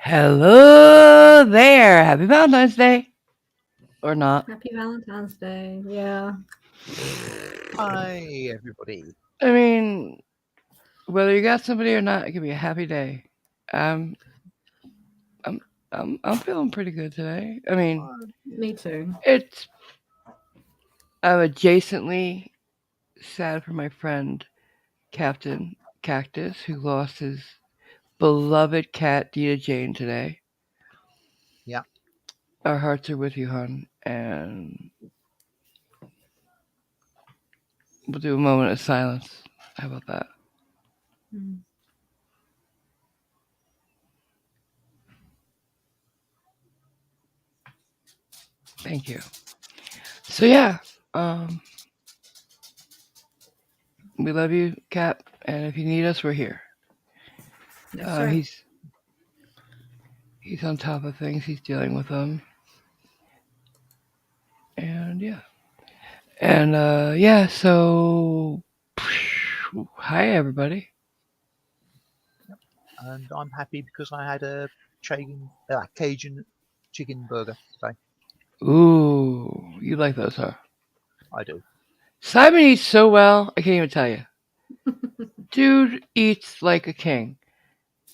Hello there. Happy Valentine's Day. Or not. Happy Valentine's Day. Yeah. Hi, everybody. I mean, whether you got somebody or not, it can be a happy day. Um, I'm I'm feeling pretty good today. I mean, Me too. it's I'm adjacently sad for my friend Captain Cactus who lost his beloved cat Dita Jane today. Yeah, Our hearts are with you, hon, and we'll do a moment of silence. How about that? Mm. Thank you. So yeah, um, we love you, Cap, and if you need us, we're here. Yes, sir. He's on top of things. He's dealing with them, and yeah, and yeah. So, hi everybody. and I'm happy because I had a Cajun chicken burger today. Ooh, you like those, huh? I do. Simon eats so well. I can't even tell you. Dude eats like a king,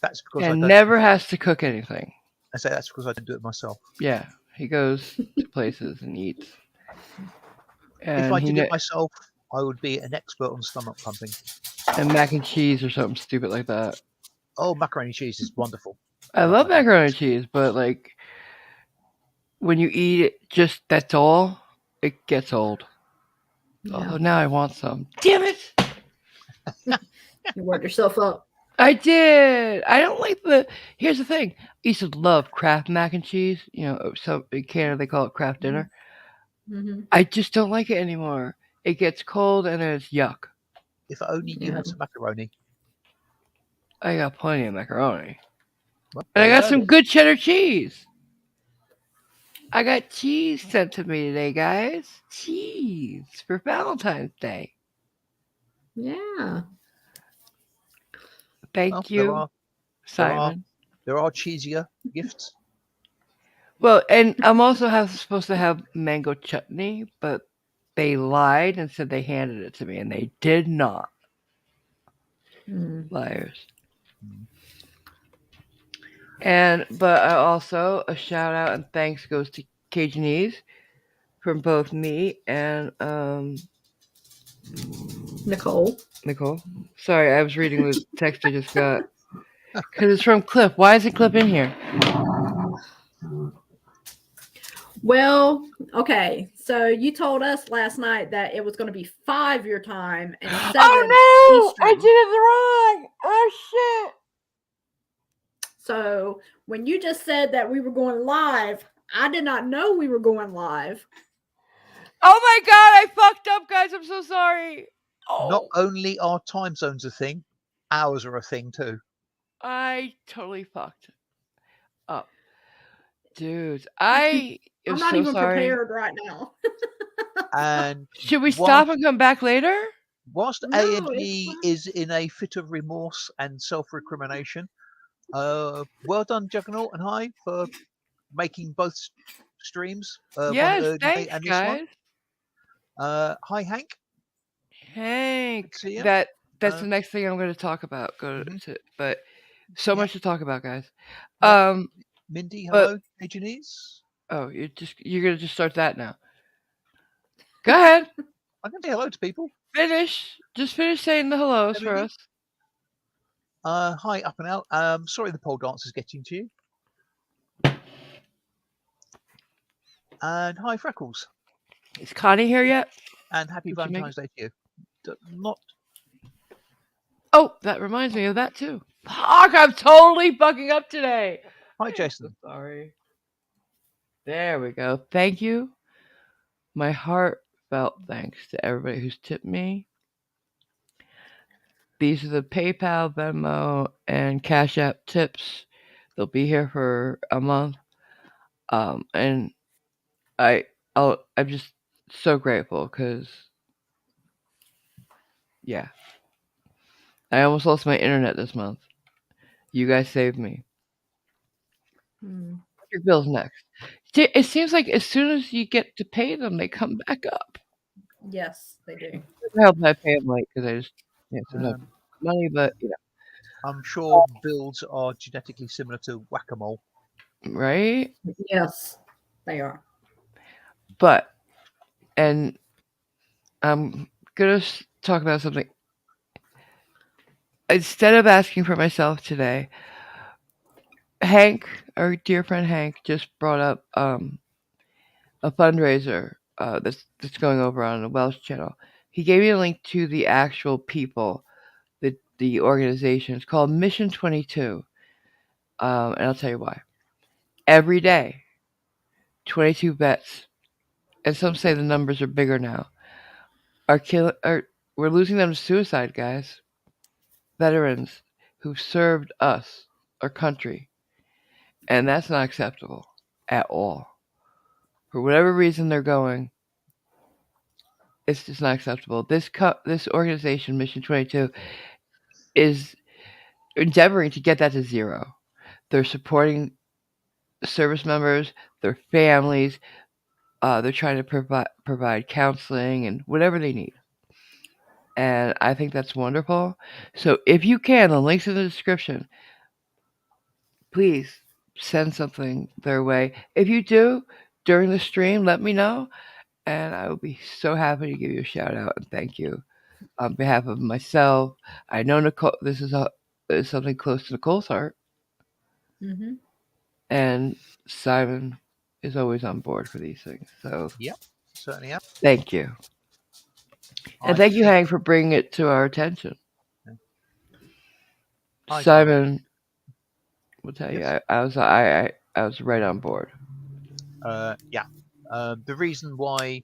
That's because I and don't. never has to cook anything. I say that's because I don't do it myself. Yeah, he goes to places and eats, If and I did it myself, I would be an expert on stomach pumping. and mac and cheese or something stupid like that. Oh, macaroni cheese is wonderful. I love macaroni and cheese, but like when you eat it, just that's all, it gets old. Yeah. Oh, now I want some. Damn it! You worked yourself up. I did. I don't like the. Here's the thing. I used to love Kraft mac and cheese. You know, so in Canada they call it Kraft dinner. Mm-hmm. I just don't like it anymore. It gets cold and it's yuck. If only you had some macaroni. I got plenty of macaroni. Well, And I there you got go. some good cheddar cheese. I got cheese sent to me today, guys. Cheese for Valentine's Day. Yeah. Thank Well, you, Simon. there are cheesier gifts. Well, and I'm also supposed to have mango chutney, but they lied and said they handed it to me, and they did not. Mm. Liars. Mm. But I also a shout out and thanks goes to Cajunese from both me and Nicole. Nicole. Sorry, I was reading the text I just got because it's from Cliff. Why isn't Cliff in here? Well, okay. So you told us last night that it was going to be 5 your time and 7 Oh no! I Eastern. did it wrong. Oh shit! So when you just said that we were going live, I did not know we were going live. Oh my god! I fucked up, guys. I'm so sorry. Oh. Not only are time zones a thing, hours are a thing too. I totally fucked up. Dude, I am I'm not so even sorry. prepared right now. And Should we stop and come back later? Whilst No, it's A&E fine. is in a fit of remorse and self-recrimination, well done, Juggernaut and Hi, for making both streams, one Yes, early thanks, and this one. guys. Hi, Hank. Hank, Good to see you. that's the next thing I'm going to talk about. But so Yeah. much to talk about, guys. Yeah. Mindy, hello, Cajunese. Oh, you're going to just start that now. Go ahead. I can say hello to people. Just finish saying the hellos for us. Hi, Up and Out. Sorry the pole dance is getting to you. And hi, Freckles. Is Connie here yet? And happy Valentine's Day to you. Not. Oh, that reminds me of that too. Fuck, I'm totally fucking up today. Hi, Jason. So sorry. There we go. Thank you. My heartfelt thanks to everybody who's tipped me. These are the PayPal, Venmo, and CashApp tips. They'll be here for a month. And I'm just so grateful because, yeah, I almost lost my internet this month. You guys saved me. Mm, Your bills next. See, it seems like as soon as you get to pay them, they come back up. yes, they do. I hope I pay them late because I just sometimes Um, money, but I'm sure builds are genetically similar to whack-a-mole. right. Yes, they are. But and I'm gonna talk about something. Instead of asking for myself today, Hank, our dear friend Hank, just brought up a fundraiser that's going over on the Welsh channel. He gave me a link to the actual people, the organization. It's called Mission 22, and I'll tell you why. Every day, 22 vets, and some say the numbers are bigger now. Are kill are We're losing them to suicide, guys. Veterans who've served us, our country, and that's not acceptable at all. For whatever reason they're going, it's just not acceptable. This organization, Mission 22, is endeavoring to get that to zero. They're supporting service members, their families. They're trying to provide counseling and whatever they need. And I think that's wonderful. So if you can, the links in the description. Please send something their way. If you do during the stream, let me know, and I will be so happy to give you a shout out and thank you on behalf of myself. I know Nicole. Is something close to Nicole's heart, Mm-hmm. and Simon is always on board for these things. So Yep, certainly am. thank you, and I thank you, think. Hank, for bringing it to our attention. I think. Simon will tell you, Yes. I was right on board. Yeah. The reason why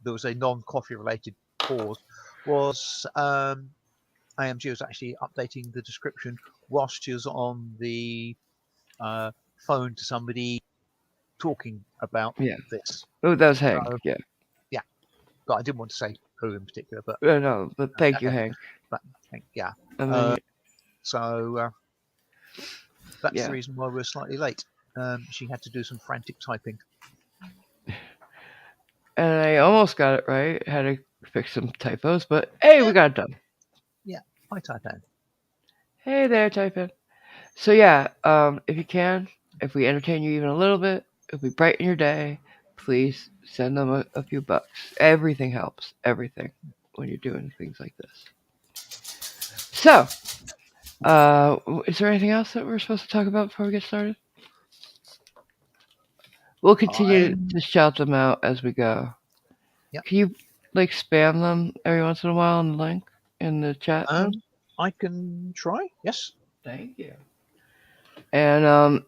there was a non-coffee related pause was AMG was actually updating the description whilst she was on the uh, phone to somebody talking about Yeah. this. Oh, that was Hank. So Yeah. yeah, but I didn't want to say who in particular, but No, but thank you, Hank. but yeah. And then, So that's the yeah. reason why we're slightly late. She had to do some frantic typing. And I almost got it right. Had to fix some typos, but hey, we Yeah, got it done. yeah. Hi, Taipan. Hey there, type in. So yeah, if you can, if we entertain you even a little bit, if we brighten your day, please send them a few bucks. Everything helps. Everything when you're doing things like this. So, is there anything else that we're supposed to talk about before we get started? We'll continue I'm to shout them out as we go. yeah. Can you like spam them every once in a while on the link in the chat room? I can try. Yes. Thank you. And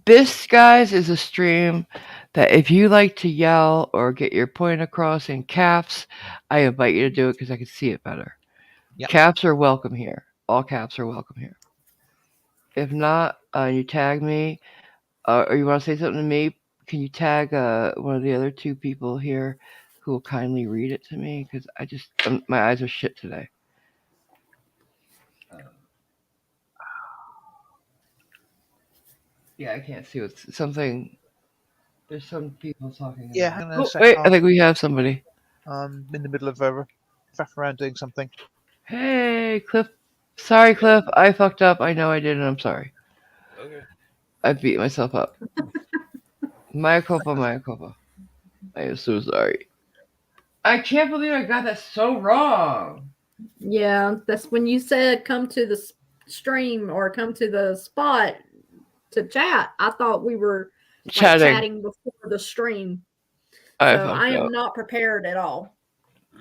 this, guys, is a stream that if you like to yell or get your point across in caps, I invite you to do it because I can see it better. Yep. Caps are welcome here. All caps are welcome here. If not, you tag me or you want to say something to me, can you tag one of the other two people here who will kindly read it to me? Because my eyes are shit today. Yeah, I can't see what's something. There's some people talking Yeah. about. Hang on a Oh, sec. wait, I think we have somebody. I'm in the middle of faff around doing something. Hey, Cliff. Sorry, Cliff. I fucked up. I know I did, and I'm sorry. Okay. I beat myself up. Mea culpa, mea culpa. I am so sorry. I can't believe I got that so wrong. Yeah, that's when you said come to the stream or come to the spot to chat. I thought we were like Chatting. chatting before the stream. I So I fucked am up. not prepared at all.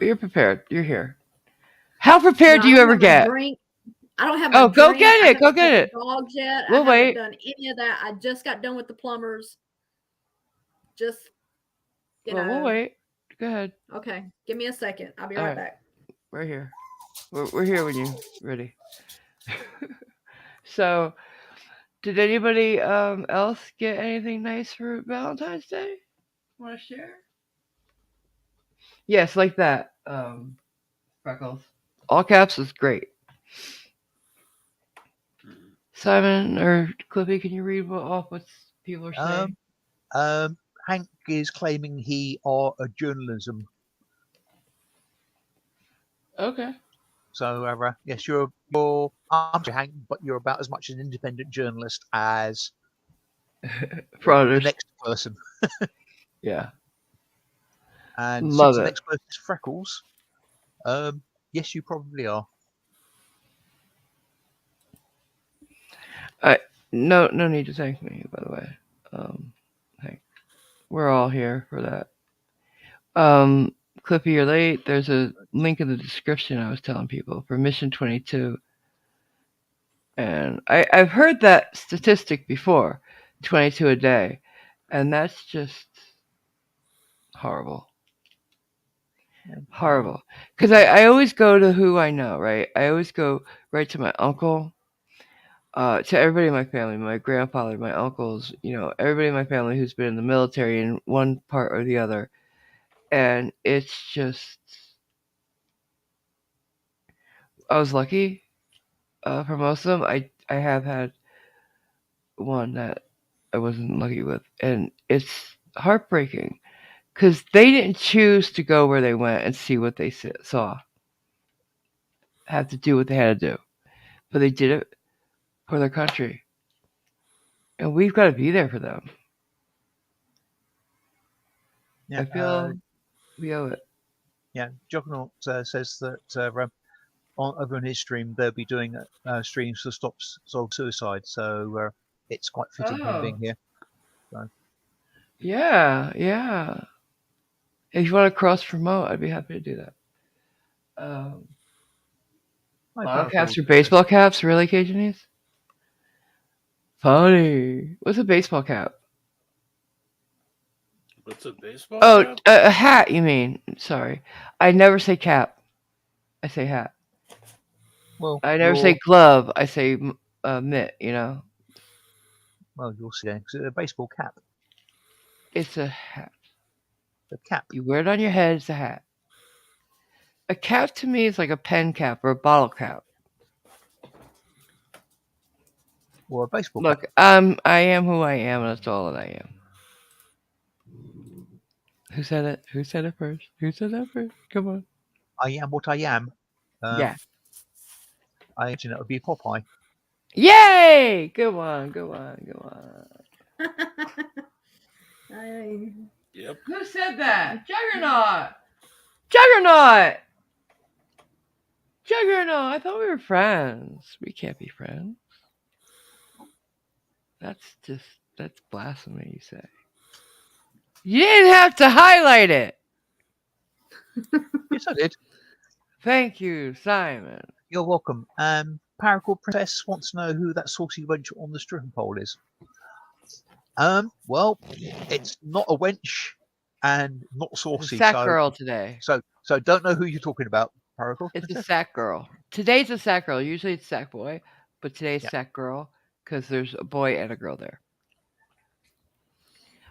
You're prepared. You're here. How prepared No, do I you don't ever have my get? drink. I don't have my Oh, go drink. get I it. Go haven't get fed it. the dogs yet. I We'll haven't wait. done any of that. I just got done with the plumbers. Just, Well, we'll wait. Go ahead. Okay. Give me a second. I'll be All right right. back. We're here. We're here when you're ready. So, did anybody else get anything nice for Valentine's Day? Want to share? Yes, like that. Freckles. All caps is great. Simon or Clippy, can you read off what people are saying? Um, Hank is claiming he are a journalism. Okay. So yes, I'm sorry, Hank, but you're about as much an independent journalist as For the others. next person. Yeah. And Love since the it. next person is Freckles, yes, you probably are. No need to thank me, by the way. Hank. We're all here for that. Clippy, you're late. There's a link in the description I was telling people for Mission 22. And I've heard that statistic before, 22 a day. And that's just horrible. Horrible. Because I always go to who I know, right? I always go right to my uncle, to everybody in my family, my grandfather, my uncles, everybody in my family who's been in the military in one part or the other. And it's just, I was lucky for most of them. I have had one that I wasn't lucky with. And it's heartbreaking because they didn't choose to go where they went and see what they saw, have to do what they had to do. But they did it for their country. And we've got to be there for them. Yeah, I feel we owe it. yeah. Juggernaut says that over on his stream they'll be doing streams to stop suicide. So it's quite fitting him being here. So. Yeah. If you want to cross promote, I'd be happy to do that. Bottle caps or baseball caps? Really, Cajunis? Funny. What's a baseball cap? What's a baseball cap? Oh, a hat, you mean. Sorry. I never say cap. I say hat. Well, I never say glove. I say mitt, Well, you'll see. It's a baseball cap. It's a hat. A cap. You wear it on your head, it's a hat. A cap to me is like a pen cap or a bottle cap. Or a baseball Look, cap. I am who I am, and that's all that I am. Who said it? Who said it first? Who said that first? Come on. I am what I am. Yeah. I imagine it would be Popeye. Yay! Go on. Yep. Who said that? Juggernaut! I thought we were friends. We can't be friends. That's blasphemy, you say. You didn't have to highlight it. Yes, I did. Thank you, Simon. You're welcome. Paracord Princess wants to know who that saucy wench on the stripping pole is. Well, it's not a wench and not saucy. It's a sack girl today. So don't know who you're talking about, Paracord. It's a sack girl. Today's a sack girl. Usually it's sack boy, but today's sack girl because there's a boy and a girl there.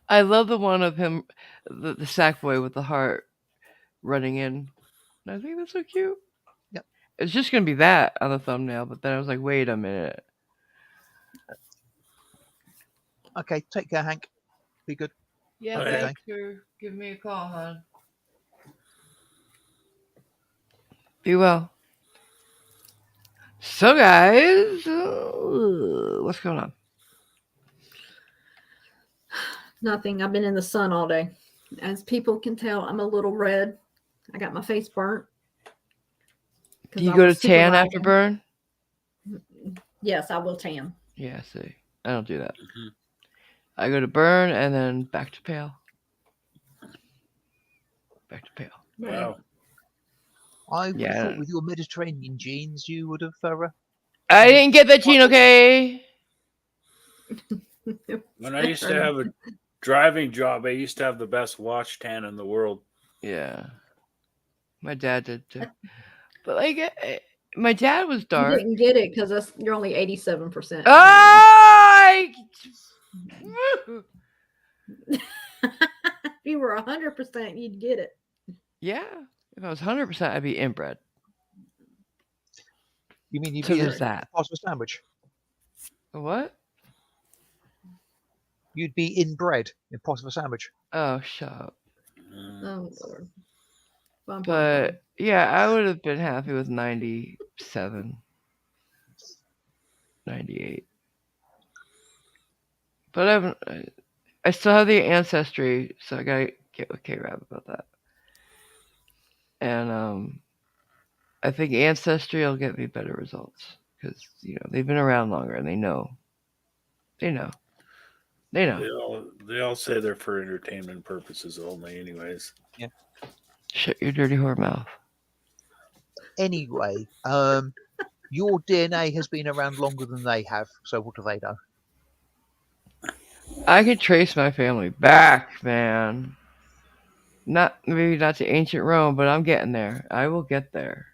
I love the one of him, the sack boy with the heart running in. I think that's so cute. Yep. It's just going to be that on the thumbnail, but then I was like, wait a minute. Okay, take care, Hank. Be good. Yeah, thanks for giving me a call, hon. Be well. So, guys, what's going on? Nothing. I've been in the sun all day. As people can tell, I'm a little red. I got my face burnt. Do you go to tan after burn? Yes, I will tan. Yeah, see. I don't do that. Mm-hmm. I go to burn and then back to pale. Wow. I would have thought with your Mediterranean genes, you would have. I didn't get that gene, okay? When I used to have a driving job, I used to have the best watch tan in the world. Yeah. My dad did too. But like, my dad was dark. You didn't get it because you're only 87%. Oh! If you were 100%, you'd get it. Yeah. If I was 100%, I'd be inbred. You mean you'd so be there's that. part of a sandwich? What? You'd be inbred in pot of a sandwich. Oh, shut up. Oh Lord. Bum, bum, But yeah, I would have been happy with 97, 98. But I still have the ancestry, so I gotta get with K-Rab about that. And I think ancestry will get me better results because they've been around longer and they know. They know. They all say they're for entertainment purposes only, anyways. Yeah. Shut your dirty whore mouth. Anyway, your DNA has been around longer than they have. So what do they know? I could trace my family back, man. Maybe not to ancient Rome, but I'm getting there. I will get there.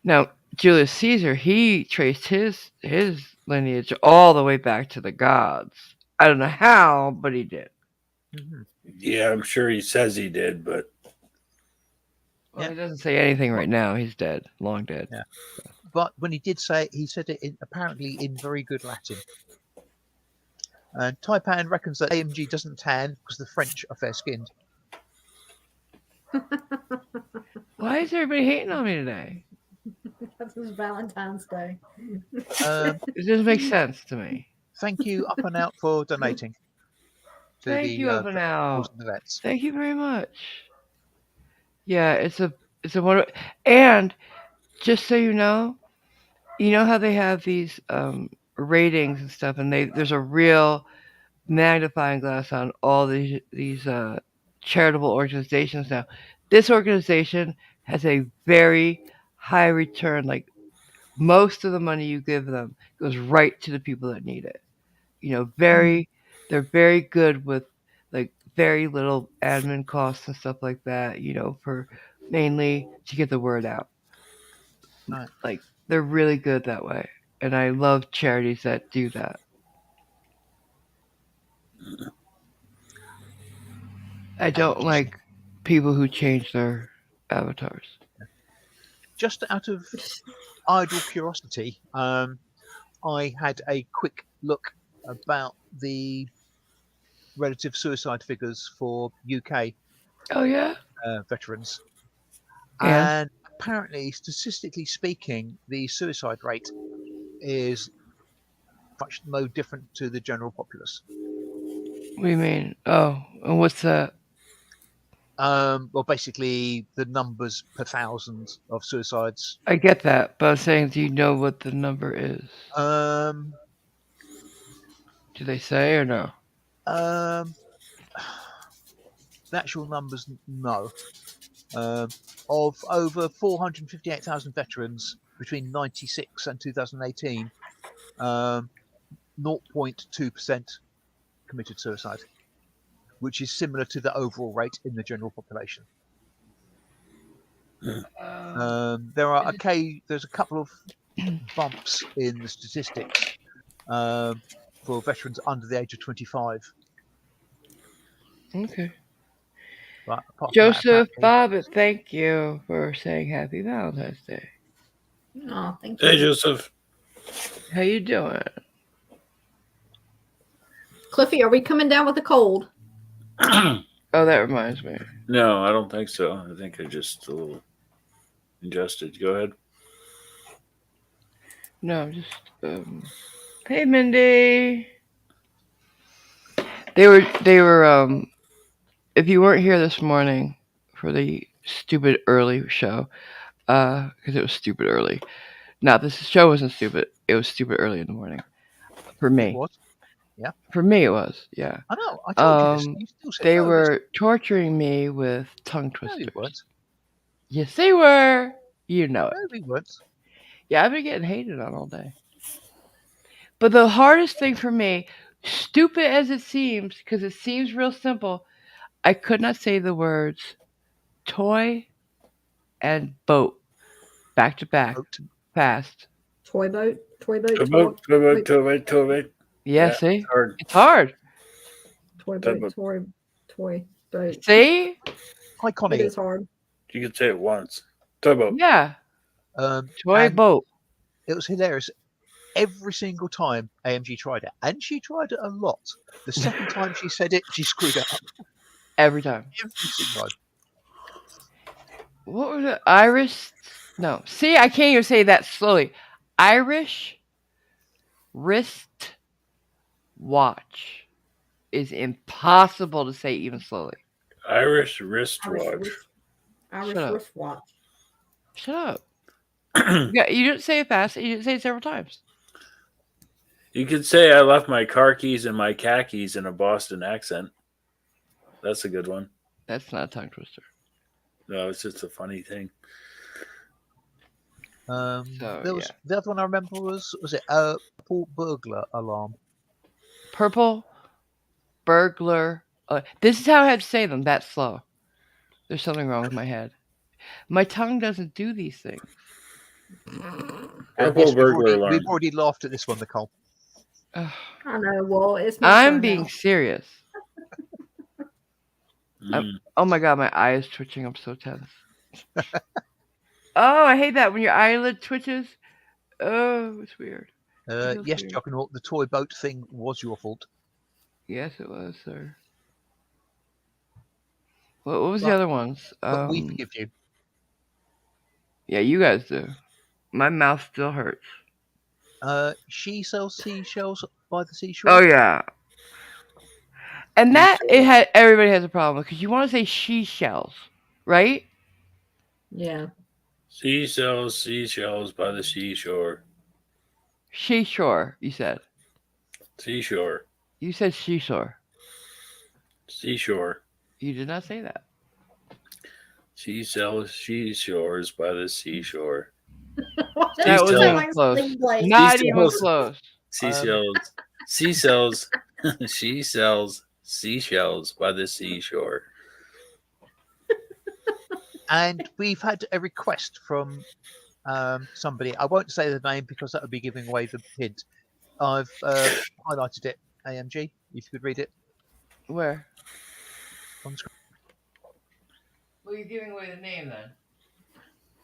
Now, Julius Caesar, he traced his lineage all the way back to the gods. I don't know how, but he did. Mm-hmm. Yeah, I'm sure he says he did, but Well, he doesn't say anything right now. He's dead, long dead. Yeah. But when he did say it, he said it apparently in very good Latin. And Taipan reckons that AMG doesn't tan because the French are fair-skinned. Why is everybody hating on me today? This is Valentine's Day. It doesn't make sense to me. Thank you, Up and Out, for donating to Thank you, Up and Out. the vets. Thank you very much. Yeah, it's a wonderful. And just so you know how they have these ratings and stuff, and there's a real magnifying glass on all these charitable organizations now. This organization has a very high return. Like most of the money you give them goes right to the people that need it. They're very good with like very little admin costs and stuff like that. For mainly to get the word out. Right. Like they're really good that way, and I love charities that do that. I don't like people who change their avatars. Just out of idle curiosity, I had a quick look about the relative suicide figures for UK Oh yeah. veterans. Yeah. And apparently, statistically speaking, the suicide rate is much no different to the general populace. What do you mean? Oh, and what's that? Well, basically, the numbers per thousand of suicides. I get that, but I'm saying, do you know what the number is? Do they say or no? The actual numbers, no. Of over 458,000 veterans between 96 and 2018, 0.2% committed suicide, which is similar to the overall rate in the general population. There's a couple of bumps in the statistics for veterans under the age of 25. Okay. But apart from Joseph that, Bobbitt, thank you for saying Happy Valentine's Day. Oh, thank you. hey, Joseph. How you doing? Cliffy, are we coming down with a cold? Oh, that reminds me. No, I don't think so. I think I just a little ingested. Go ahead. No, just hey Mindy. They were if you weren't here this morning for the stupid early show, because it was stupid early. Now this show wasn't stupid. It was stupid early in the morning. For me. it was. Yeah. For me it was, yeah. I know. I told you this. You still said they no, were torturing me with tongue No, twisters. we weren't. Yes, they were. You know it. No, we weren't. Yeah, I've been getting hated on all day. But the hardest thing for me, stupid as it seems, because it seems real simple, I could not say the words toy and boat back to back fast. Toy boat? Toy boat? Toy boat. Yeah, see? Hard. It's hard. Toy boat, toy boat. See? Iconic. It is hard. You can say it once. Toy boat. Yeah. Toy and boat. It was hilarious. every single time AMG tried it, and she tried it a lot. The second time she said it, she screwed it up Every time. every single time. What was it? Irish? No. See, I can't even say that slowly. Irish wrist watch is impossible to say even slowly. Irish wristwatch. Irish Shut up. wristwatch. Shut up. You didn't say it fast. You didn't say it several times. You could say I left my car keys and my khakis in a Boston accent. That's a good one. That's not a tongue twister. No, it's just a funny thing. The other one I remember was it purple burglar alarm? Purple burglar. This is how I had to say them. That slow. There's something wrong with my head. My tongue doesn't do these things. And Purple yes, burglar alarm. we've already laughed at this one, Nicole. Ugh. I know. Well, it's my I'm turn being now. serious. Oh my god, my eye is twitching. I'm so tense. Oh, I hate that when your eyelid twitches. Oh, it's weird. Yes, weird. Juggernaut, the toy boat thing was your fault. Yes, it was, sir. What was the But- other ones? But we forgive you. Yeah, you guys do. My mouth still hurts. She sells seashells by the seashore. Oh yeah. And that everybody has a problem because you want to say she shells, right? Yeah. Seashells by the seashore. Seashore, you said. Seashore. You said seashore. Seashore. You did not say that. She sells seashores by the seashore. That wasn't sells- even close. Like, Not even sells- close. Seashells. She sells. She sells seashells by the seashore. And we've had a request from somebody. I won't say the name because that would be giving away the hint. I've highlighted it. AMG, if you could read it Where? on screen. Well, you're giving away the name then.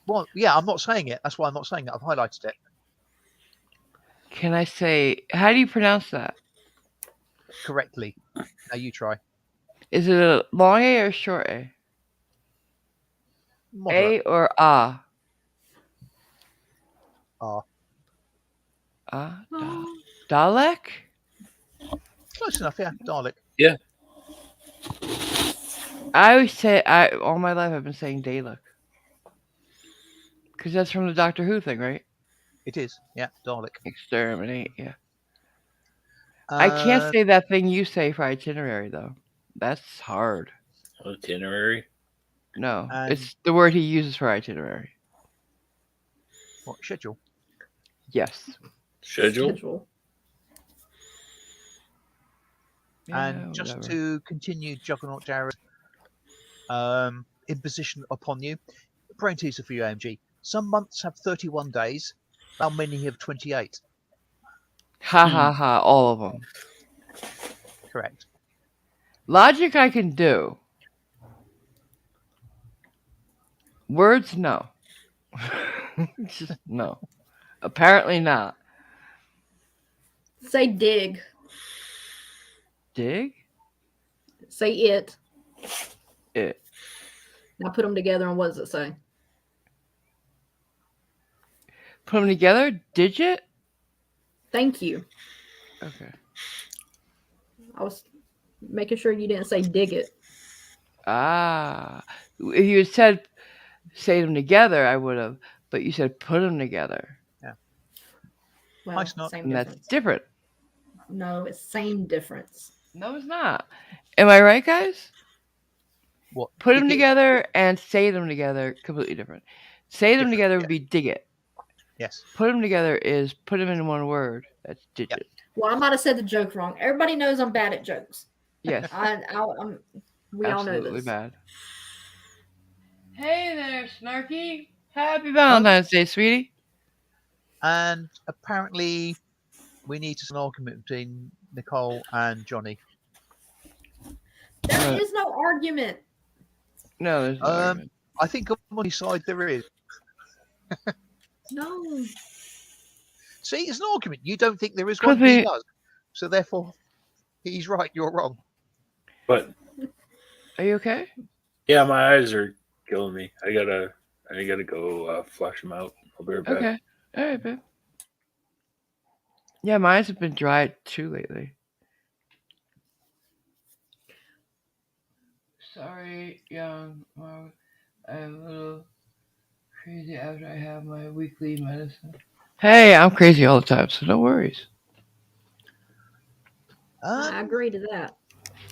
Well, yeah, I'm not saying it. That's why I'm not saying it. I've highlighted it Can I say? How do you pronounce that? correctly. Now you try. Is it a long A or a short A? Moderate. A or ah? Ah. Dalek? Close enough, yeah. Dalek. I always say all my life I've been saying Dalek. Because that's from the Doctor Who thing, right? It is. Yeah, Dalek. Exterminate, yeah. I can't say that thing you say for itinerary though. That's hard. Itinerary. No, And- it's the word he uses for itinerary. What schedule? Yes. Schedule. And just whatever. to continue Juggernaut Jared imposition upon you, brain teaser for you, AMG. Some months have 31 days. How many have 28? Ha ha ha, all of them. Correct. Logic I can do. Words, no. Just no. Apparently not. say dig. Dig? Say it. It. Now put them together and what does it say? Put them together? Digit? Thank you. Okay. I was making sure you didn't say dig it. Ah. If you had said say them together, I would have. But you said put them together. Well, Nice knot. same And difference. that's different. No, it's same difference. No, it's not. Am I right, guys? What? Put them Dig it? together and say them together, completely different. Say them Different, together yeah. would be dig it. Yes. Put them together is put them in one word. That's digit. Well, I might have said the joke wrong. Everybody knows I'm bad at jokes. Yes. We all know Absolutely this. bad. Hey there, Snarky. Happy Valentine's Day, sweetie. And apparently, we need to an argument between Nicole and Johnny. There is no argument. No, there's no argument. I think on one side there is. No. See, it's an argument. You don't think there is Could one, he be- does. So therefore, he's right, you're wrong. But Are you okay? yeah, my eyes are killing me. I gotta go flush them out. I'll be right back. Okay. All right, babe. Yeah, mine have been dry too lately. Sorry, young Marv. I'm a little crazy after I have my weekly medicine. Hey, I'm crazy all the time, so no worries. I agree to that.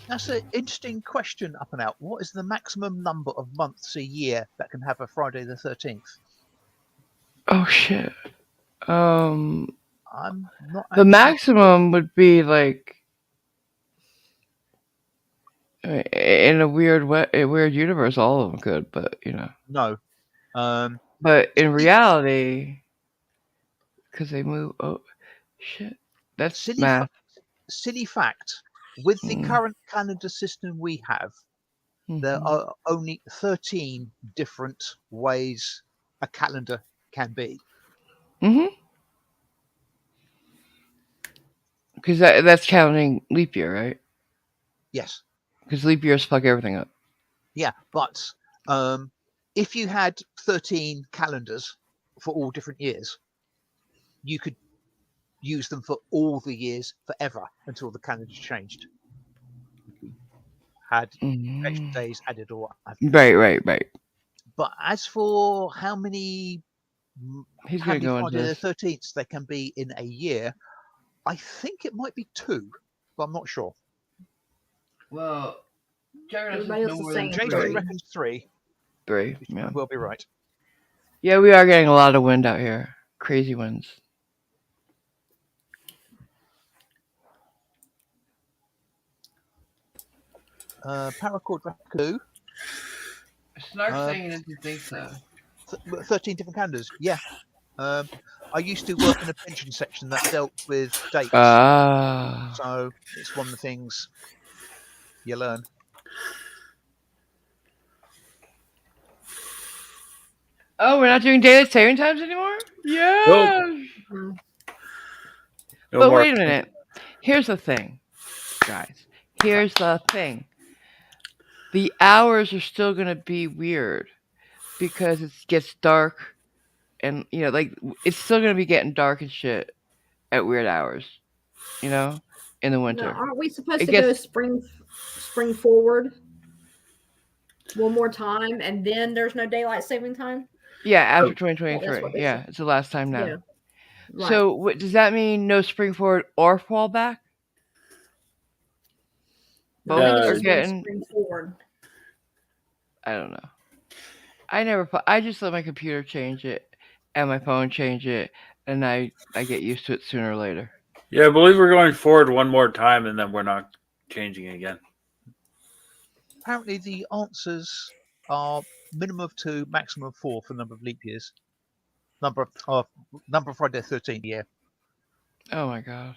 That's an interesting question, up and out. What is the maximum number of months a year that can have a Friday the 13th? Oh shit. I'm not. The actually- maximum would be like in a weird way, a weird universe. All of them could, but you know. No. But in reality, because they move. Oh shit. That's math. Silly fact. With the Mm. current calendar system we have, there Mhm. are only 13 different ways a calendar can be. Mhm. Because that's counting leap year, right? Yes. Because leap years fuck everything up. Yeah. But if you had 13 calendars for all different years, you could use them for all the years forever until the calendar changed. Had extra days added or what have you. Right. But as for how many He's how gonna many go into Friday the this. 13th there can be in a year, I think it might be 2, but I'm not sure. Well, Everybody else is saying Jason three. reckons 3, Three. which Yeah. will be right. Yeah, we are getting a lot of wind out here. Crazy winds. Paracord reckons Snark saying he doesn't think so. 13 different calendars. Yeah. I used to work in a pension section that dealt with dates, Ah. so it's one of the things you learn. Oh, we're not doing daylight saving times anymore? Yeah. Mhm. No But more. wait a minute. Here's the thing, guys. Here's the thing. The hours are still gonna be weird because it gets dark, and you know, like it's still gonna be getting dark and shit at weird hours. You know, in the Now, winter. aren't we supposed It to go gets spring forward one more time, and then there's no daylight saving time? yeah after Oh. That's 2023. what they Yeah, said. it's the last time now. Yeah. Right. So does that mean no spring forward or fall back? I think it's Both are just one getting. spring forward. I don't know. I just let my computer change it and my phone change it, and I get used to it sooner or later. Yeah, I believe we're going forward one more time, and then we're not changing again. Apparently, the answers are minimum of 2, maximum of 4 for the number of leap years. Number of Friday the 13th year. Oh my god.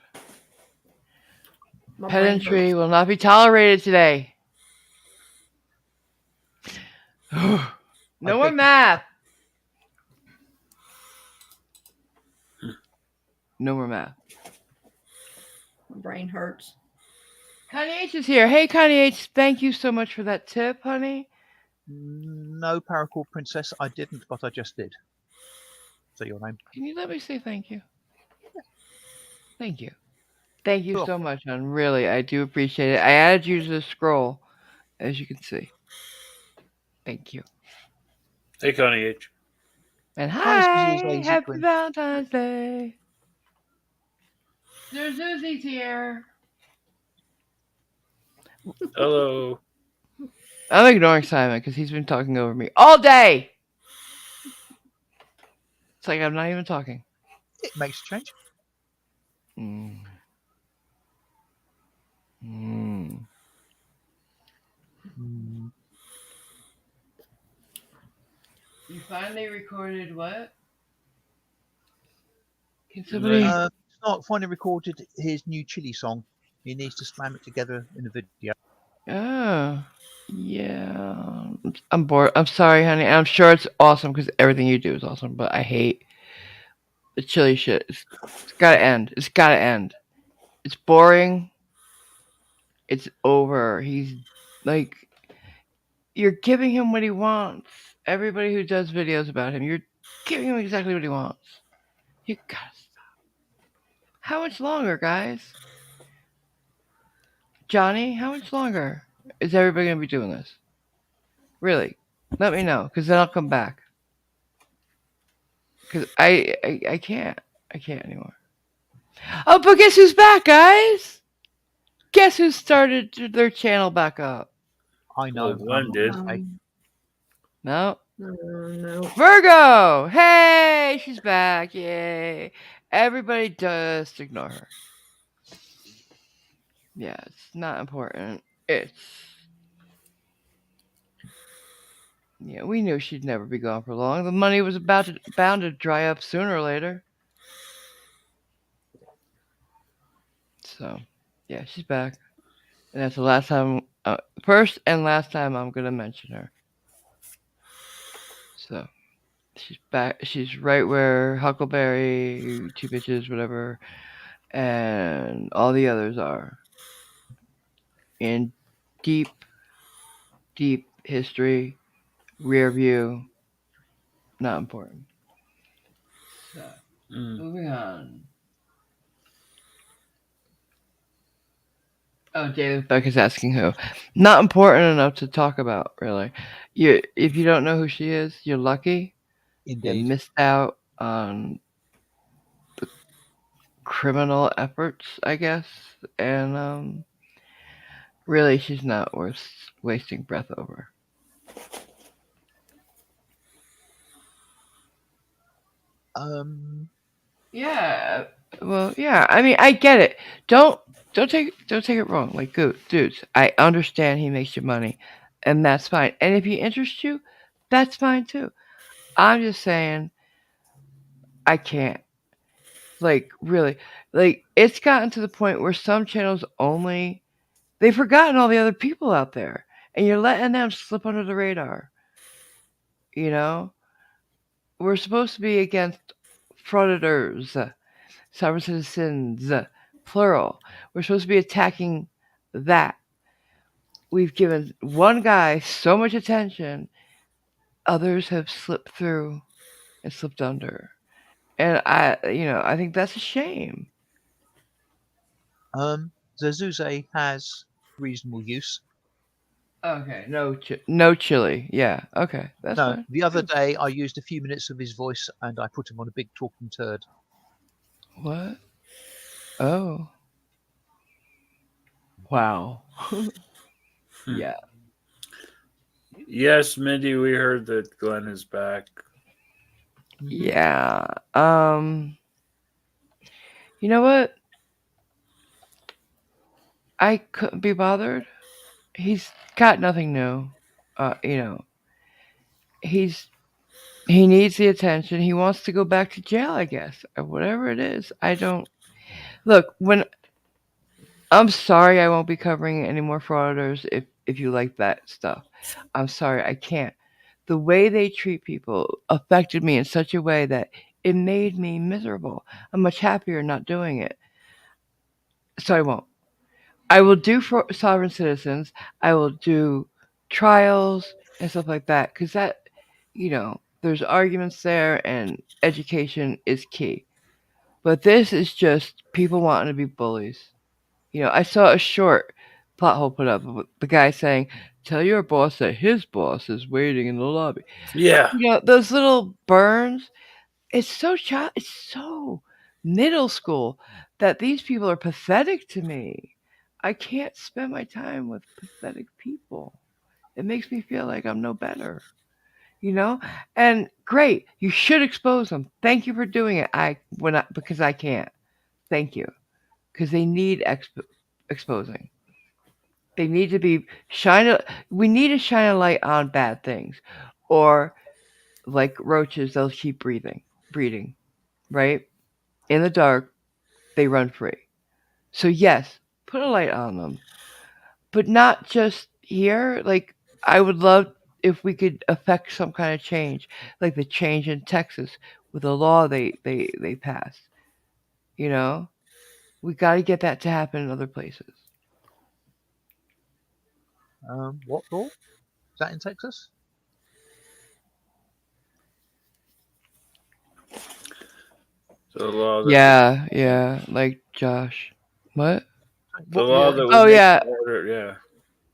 My brain Pedantry hurts. will not be tolerated today. No more beg- math. No more math. My brain hurts. Connie H is here. Hey, Connie H, thank you so much for that tip, honey. No, Paracord Princess, I didn't, but I just did. Say your name. Can you let me say thank you? Thank you. Thank you Sure. so much, hon. Really, I do appreciate it. I added you to the scroll, as you can see. Thank you. Hey, Connie H. And Hi, hi, Lazy happy Queen. Valentine's Day. There's Susie's here. Hello. I'm ignoring Simon because he's been talking over me all day. It's like I'm not even talking. It makes a change. Mm. Mm. You finally recorded what? Can somebody? Snark finally recorded his new chili song. He needs to slam it together in a video. Oh, yeah. I'm bored. I'm sorry, honey. I'm sure it's awesome because everything you do is awesome. But I hate The chili shit. It's gotta end. It's gotta end. It's boring. It's over. He's like, you're giving him what he wants. Everybody who does videos about him, you're giving him exactly what he wants. You gotta stop. How much longer, guys? Johnny, how much longer is everybody gonna be doing this? Really? Let me know, because then I'll come back. Because I can't. I can't anymore. Oh, but guess who's back, guys? Guess who started their channel back up? I know. Well, Glenn did. No. No. Virgo! Hey, she's back. Yay. Everybody just ignore her. Yeah, it's not important. Yeah, we knew she'd never be gone for long. The money was bound to dry up sooner or later. So, yeah, she's back. And that's the last time, first and last time I'm going to mention her. So, she's back. She's right where Huckleberry, Two Bitches, whatever, and all the others are. In deep, deep history, rear view, not important. So, moving on. Oh, David Beck is asking who. Not important enough to talk about, really. If you don't know who she is, you're lucky. Indeed. You missed out on the criminal efforts, I guess. And really, she's not worth wasting breath over. Yeah. Well, yeah. I mean, I get it. Don't take it wrong. Like, dudes, I understand he makes you money, and that's fine. And if he interests you, that's fine too. I'm just saying, I can't. Like, really, like, it's gotten to the point where some channels they've forgotten all the other people out there, and you're letting them slip under the radar. You know, we're supposed to be against frauditors, sovereign citizens, plural. We're supposed to be attacking that. We've given one guy so much attention, others have slipped through and slipped under. And I think that's a shame. Zezuze has reasonable use. Okay, no chili. Yeah, okay, that's No, fine. the other day I used a few minutes of his voice and I put him on a big talking turd. What? Oh. Wow. Yeah. Yes, Mindy, we heard that Glenn is back. Yeah. You know what? I couldn't be bothered. He's got nothing new. He needs the attention. He wants to go back to jail, I guess, or whatever it is. I don't look when. I'm sorry, I won't be covering any more frauditors if you like that stuff. I'm sorry, I can't. The way they treat people affected me in such a way that it made me miserable. I'm much happier not doing it. So I won't. I will do for sovereign citizens. I will do trials and stuff like that because there's arguments there and education is key. But this is just people wanting to be bullies. I saw a short plot hole put up of the guy saying, "Tell your boss that his boss is waiting in the lobby." Yeah. Those little burns. It's so middle school that these people are pathetic to me. I can't spend my time with pathetic people. It makes me feel like I'm no better. And great, you should expose them. Thank you for doing it. Because I can't. Thank you, because they need exposing. They need to be we need to shine a light on bad things, or like roaches, they'll keep breeding, right? In the dark, they run free. So yes, put a light on them, but not just here. Like, I would love if we could affect some kind of change, like the change in Texas with a law they passed. You know, we got to get that to happen in other places. What law? Is that in Texas? The law that Yeah, like Josh. What? the What law law? that Oh would make yeah, it harder. Yeah.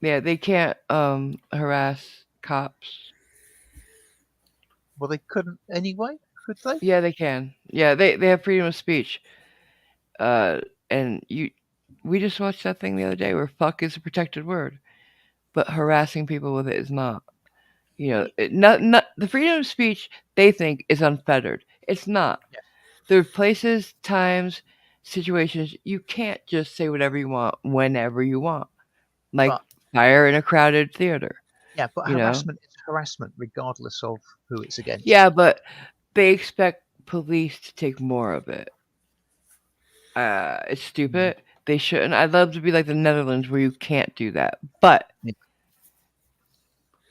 yeah. They can't harass cops. Well, they couldn't anyway, could they? Yeah, they can. Yeah, they have freedom of speech. Uh, and we just watched that thing the other day where fuck is a protected word, but harassing people with it is not. You know, not the freedom of speech they think is unfettered. It's not. Yeah. There are places, times, situations you can't just say whatever you want whenever you want, like But fire in a crowded theater. yeah, but You know. harassment is harassment regardless of who it's against. Yeah, but they expect police to take more of it. It's stupid. They shouldn't. I'd love to be like the Netherlands where you can't do that, but Yeah.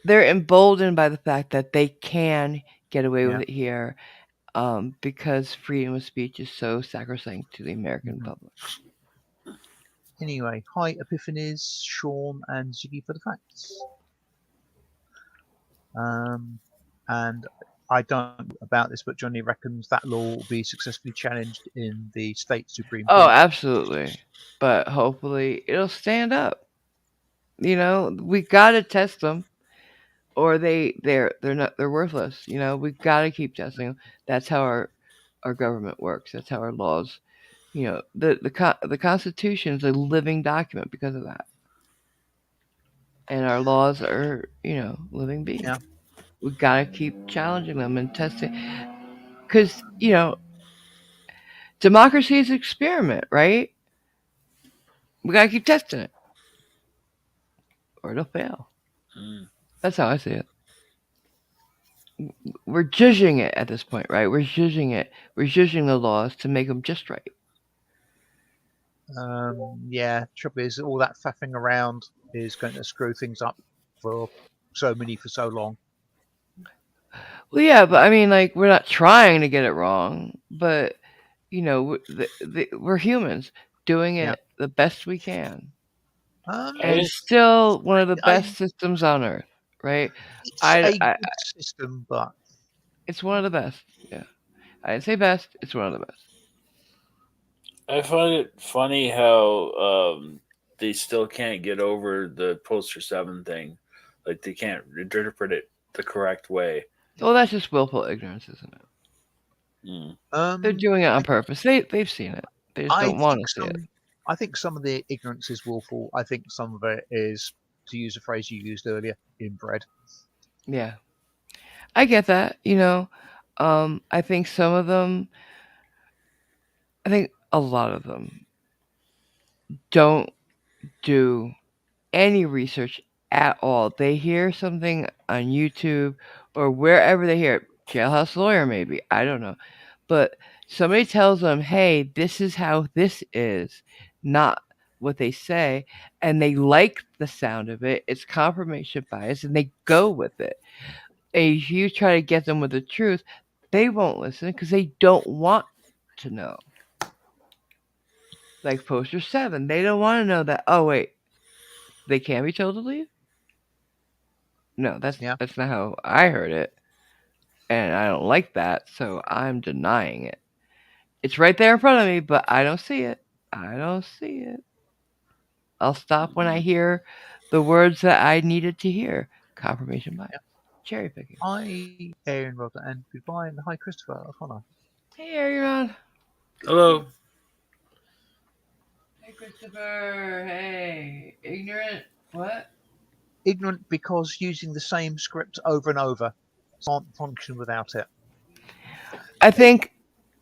they're emboldened by the fact that they can get away with Yeah. it here, because freedom of speech is so sacrosanct to the American Mhm. public. Anyway, hi Epiphanies, Sean, and Ziggy for the facts. And I don't know about this, but Johnny reckons that law will be successfully challenged in the state Supreme Oh, Court. absolutely. But hopefully it'll stand up. You know, we gotta test them, or they're not they're worthless. You know, we gotta keep testing them. That's how our government works. That's how our laws. You know, the Constitution is a living document because of that, and our laws are living beings. Yeah. We gotta keep challenging them and testing, because democracy is an experiment, right? We gotta keep testing it, or it'll fail. Mm. That's how I see it. We're judging it at this point, right? We're judging it. We're judging the laws to make them just right. Yeah, trouble is all that faffing around is going to screw things up for so many for so long. Well, yeah, but I mean, like, we're not trying to get it wrong, but we're humans doing Yeah. it the best we can, Um, and I it's still one of the I, best systems on earth, right? it's a I good system, but It's one of the best. Yeah, I didn't say best. It's one of the best. I find it funny how they still can't get over the poster 7 thing. Like they can't interpret it the correct way. Well, that's just willful ignorance, isn't it? Mm. They're doing it on purpose. They've seen it. They just I don't want think to see it. I think some of the ignorance is willful. I think some of it is, to use a phrase you used earlier, inbred. Yeah, I get that. I think some of them. I think a lot of them don't do any research at all. They hear something on YouTube or wherever they hear it. Jailhouse Lawyer, maybe. I don't know. But somebody tells them, hey, this is how this is, not what they say. And they like the sound of it. It's confirmation bias, and they go with it. And if you try to get them with the truth, they won't listen because they don't want to know. Like poster 7, they don't want to know that. Oh wait, they can be told to leave. No, that's not how I heard it, and I don't like that, so I'm denying it. It's right there in front of me, but I don't see it. I don't see it. I'll stop when I hear the words that I needed to hear. Confirmation bias. Cherry picking. Hi, Aaron, Robert, and goodbye, and hi, Christopher O'Connor. Hey, Aaron. Hello. Hey, Christopher. Hey. Ignorant. What? Ignorant because using the same script over and over can't function without it. I think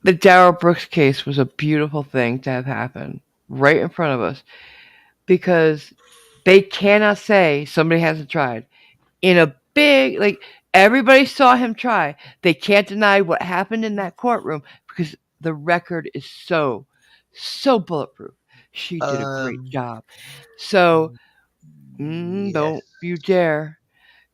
the Darrell Brooks case was a beautiful thing to have happen right in front of us, because they cannot say somebody hasn't tried. In a big, like, everybody saw him try. They can't deny what happened in that courtroom because the record is so bulletproof. She did a great job. So, Yes. don't you dare.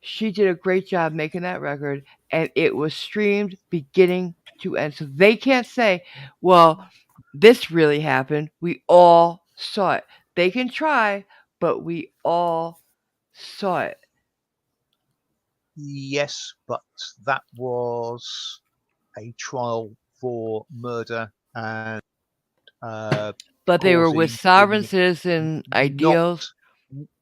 She did a great job making that record, and it was streamed beginning to end. So they can't say, well, this really happened. We all saw it. They can try, but we all saw it. Yes, but that was a trial for murder and But they were with causing sovereign citizen not. ideals.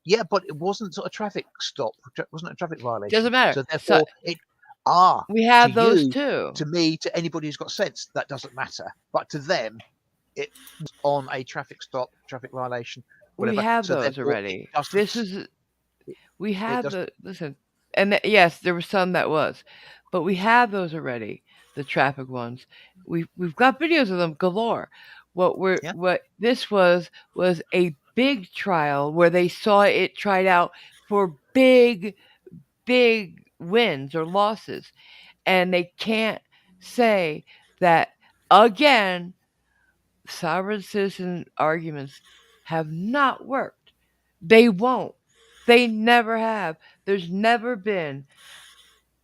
Yeah, but it wasn't a traffic stop. It wasn't a traffic violation. Doesn't matter. So So therefore, we to have those you, too. to me, to anybody who's got sense, that doesn't matter. But to them, it was on a traffic stop, traffic violation, We whatever. have So those therefore, already. it doesn't. This is we It have doesn't. listen, and yes, there were some that was, but we have those already. The traffic ones. We've got videos of them galore. Yeah. What this was a big trial where they saw it tried out for big wins or losses, and they can't say that again. Sovereign citizen arguments have not worked. They won't. They never have. There's never been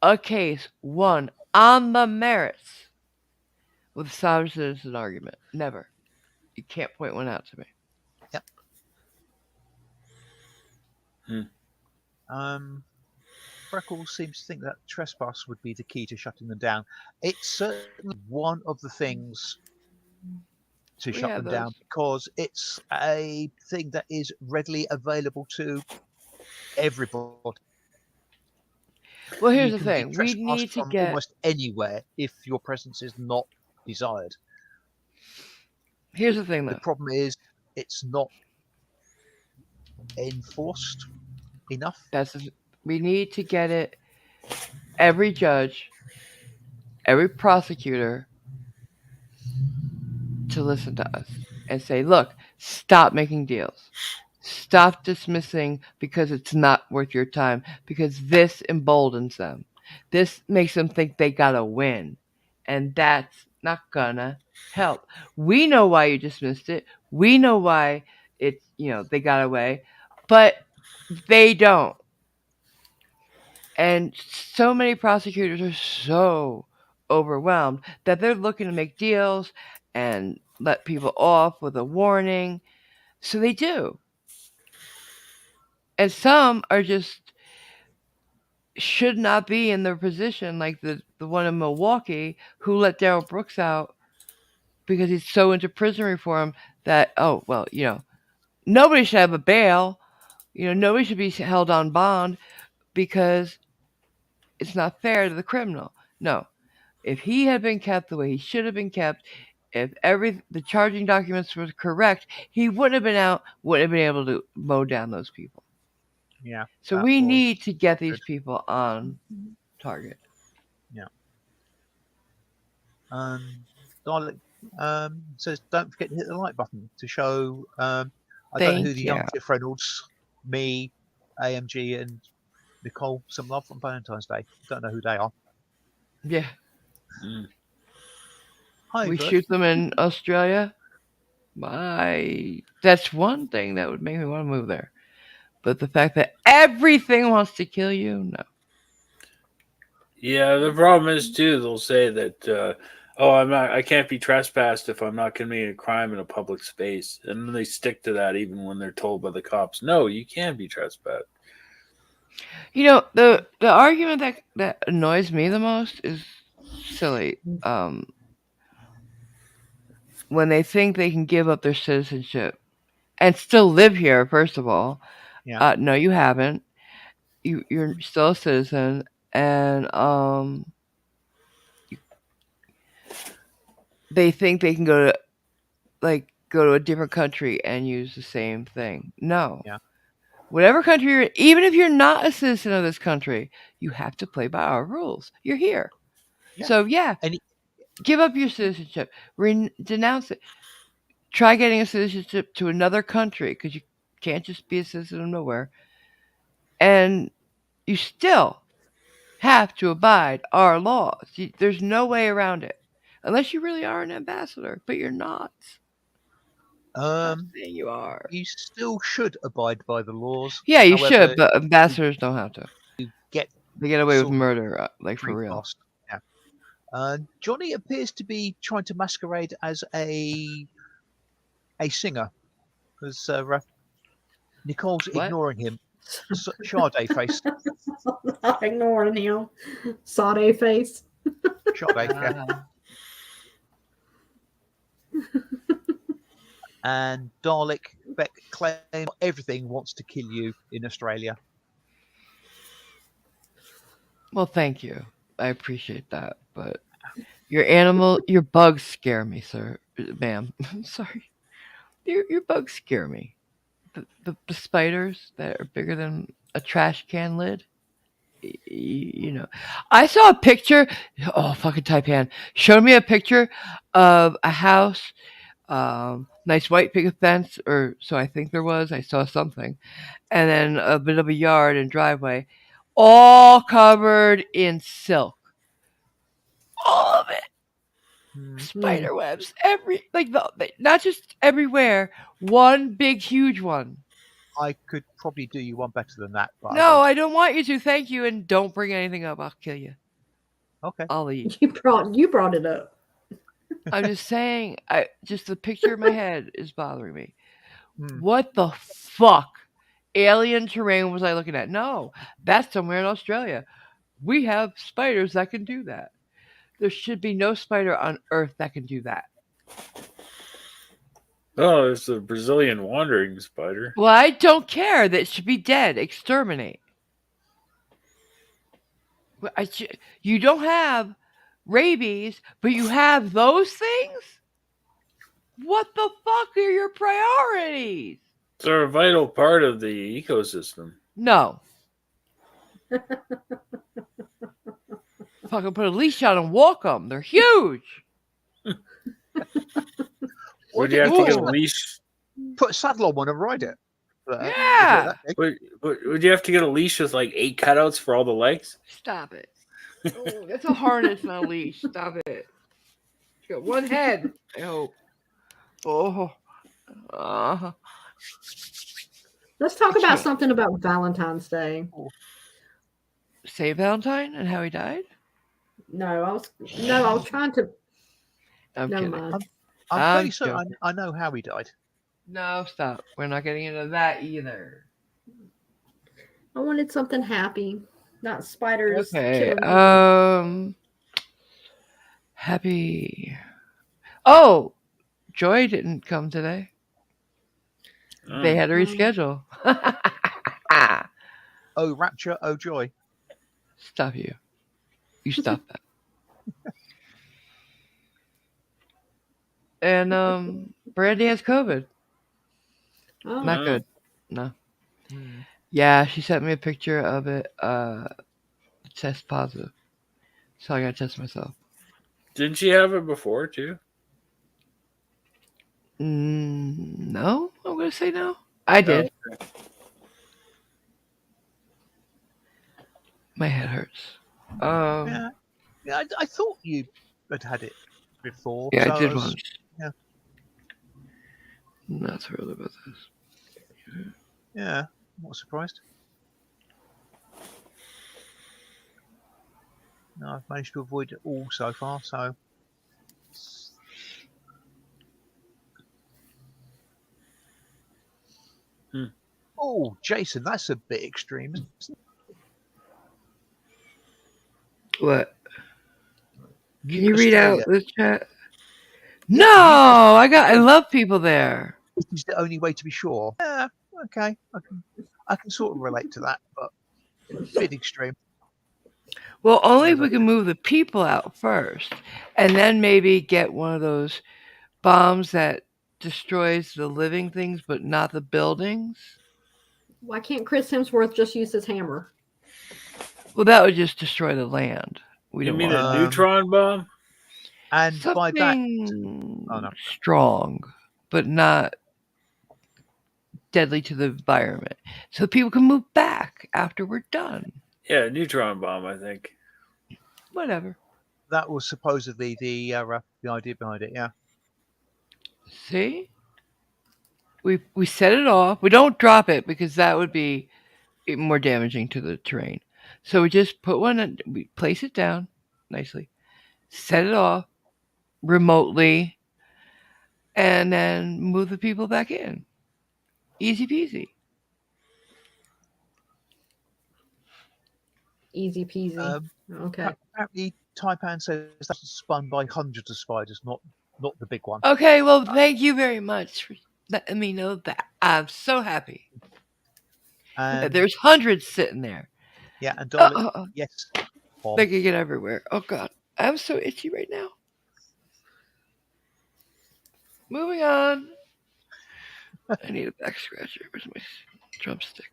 a case won on the merits with a sovereign citizen argument. Never. You can't point one out to me. Yep. Freckles seems to think that trespass would be the key to shutting them down. It's certainly one of the things to shut them down because it's a thing that is readily available to everybody. Well, here's You the can be thing. We need trespassed to from get. almost anywhere if your presence is not desired. Here's the thing, though. The problem is it's not enforced enough. We need to get it. Every judge, every prosecutor, to listen to us and say, look, stop making deals. Stop dismissing because it's not worth your time, because this emboldens them. This makes them think they gotta win. And that's not gonna help. We know why you dismissed it. We know why it's, they got away, but they don't. And so many prosecutors are so overwhelmed that they're looking to make deals and let people off with a warning. So they do. And some are just should not be in their position, like the one in Milwaukee who let Darrell Brooks out because he's so into prison reform that, nobody should have a bail. Nobody should be held on bond because it's not fair to the criminal. No. If he had been kept the way he should have been kept, if the charging documents were correct, he wouldn't have been out, wouldn't have been able to mow down those people. Yeah. So we need to get these people on target. Yeah. Says don't forget to hit the like button to show. I don't know who the young Jeff Reynolds, me, AMG, and Nicole some love on Valentine's Day. Don't know who they are. Yeah. Hi, we Bert. shoot them in Australia. That's one thing that would make me want to move there. But the fact that everything wants to kill you, no. Yeah, the problem is too. They'll say that, I can't be trespassed if I'm not committing a crime in a public space, and then they stick to that even when they're told by the cops, no, you can't be trespassed. The argument that annoys me the most is silly. When they think they can give up their citizenship and still live here, first of all. Yeah. No, you haven't. You're still a citizen, and they think they can go to a different country and use the same thing. No. Yeah. Whatever country you're in, even if you're not a citizen of this country, you have to play by our rules. You're here. Yeah. So, give up your citizenship. Denounce it. Try getting a citizenship to another country because you can't just be a citizen of nowhere. And you still have to abide our laws. There's no way around it. Unless you really are an ambassador, but you're not. I'm saying you are. You still should abide by the laws. Yeah, you should, but ambassadors don't have to. You get They get away with sort of murder, like for street real. boss. Yeah. Johnny appears to be trying to masquerade as a singer, because Nicole's What? ignoring him. Sade face. Not ignoring him. Sade face. Sade, yeah. And Dalek Beck claim everything wants to kill you in Australia. Well, thank you. I appreciate that, but your bugs scare me, sir, ma'am. Sorry, your bugs scare me. The spiders that are bigger than a trash can lid. You know, I saw a picture. Oh, fucking Taipan showed me a picture of a house. Nice white picket fence, or so I think there was. I saw something, and then a bit of a yard and driveway, all covered in silk. All of it. Spider webs, not just everywhere. One big, huge one. I could probably do you one better than that, but No, I don't want you to. Thank you, and don't bring anything up. I'll kill you. okay. I'll leave. You brought it up. I'm just saying. Just the picture in my head is bothering me. What the fuck? Alien terrain was I looking at? No, that's somewhere in Australia. We have spiders that can do that. There should be no spider on Earth that can do that. Oh, it's a Brazilian wandering spider. Well, I don't care. That should be dead. Exterminate. You don't have rabies, but you have those things? What the fuck are your priorities? They're a vital part of the ecosystem. No. Fucking put a leash on and walk them. They're huge. Would you have to get a leash? Put a saddle on one and ride it. Yeah. Would you have to get a leash with like 8 cutouts for all the legs? Stop it. Oh, that's a harness, not a leash. Stop it. You got one head, I hope. Oh. Let's talk about something about Valentine's Day. Say Valentine and how he died? No, I was trying to. I'm Never kidding. mind. I'm pretty certain I know how he died. No, stop. We're not getting into that either. I wanted something happy, not spiders. Okay. killing me. Happy. Oh, Joy didn't come today. They had to reschedule. Oh, rapture, oh, joy. Stop you. You stop that. And Brandy has COVID. Oh. Not good. No. Yeah, she sent me a picture of it. Test positive. So I gotta test myself. Didn't she have it before too? No, I'm gonna say no. I did. Okay. My head hurts. Yeah, I thought you had it before. Yeah, so I did once. Yeah. I'm not thrilled about this. Yeah, I'm not surprised. No, I've managed to avoid it all so far, so. Oh, Jason, that's a bit extreme, isn't it? What? Can you read Australia. out the chat? No, I love people there. This is the only way to be sure. Yeah, okay, I can sort of relate to that, but a bit extreme. Well, only if we can move the people out first, and then maybe get one of those bombs that destroys the living things but not the buildings. Why can't Chris Hemsworth just use his hammer? Well, that would just destroy the land. We You don't mean want a neutron bomb? And by that, strong, but not deadly to the environment, so people can move back after we're done. Yeah, a neutron bomb, I think. Whatever. that was supposedly the idea behind it. Yeah. See? We set it off. We don't drop it because that would be more damaging to the terrain. So we just put one in, we place it down nicely, set it off remotely, and then move the people back in. Easy peasy. Easy peasy. Okay. Apparently, Taipan says that's spun by hundreds of spiders, not the big one. Okay, well, thank you very much for letting me know that. I'm so happy that And there's hundreds sitting there. yeah, and Dalek, Uh-oh. yes, Bob. They can get everywhere. Oh, God. I'm so itchy right now. Moving on. I need a back scratcher. Where's my drumstick?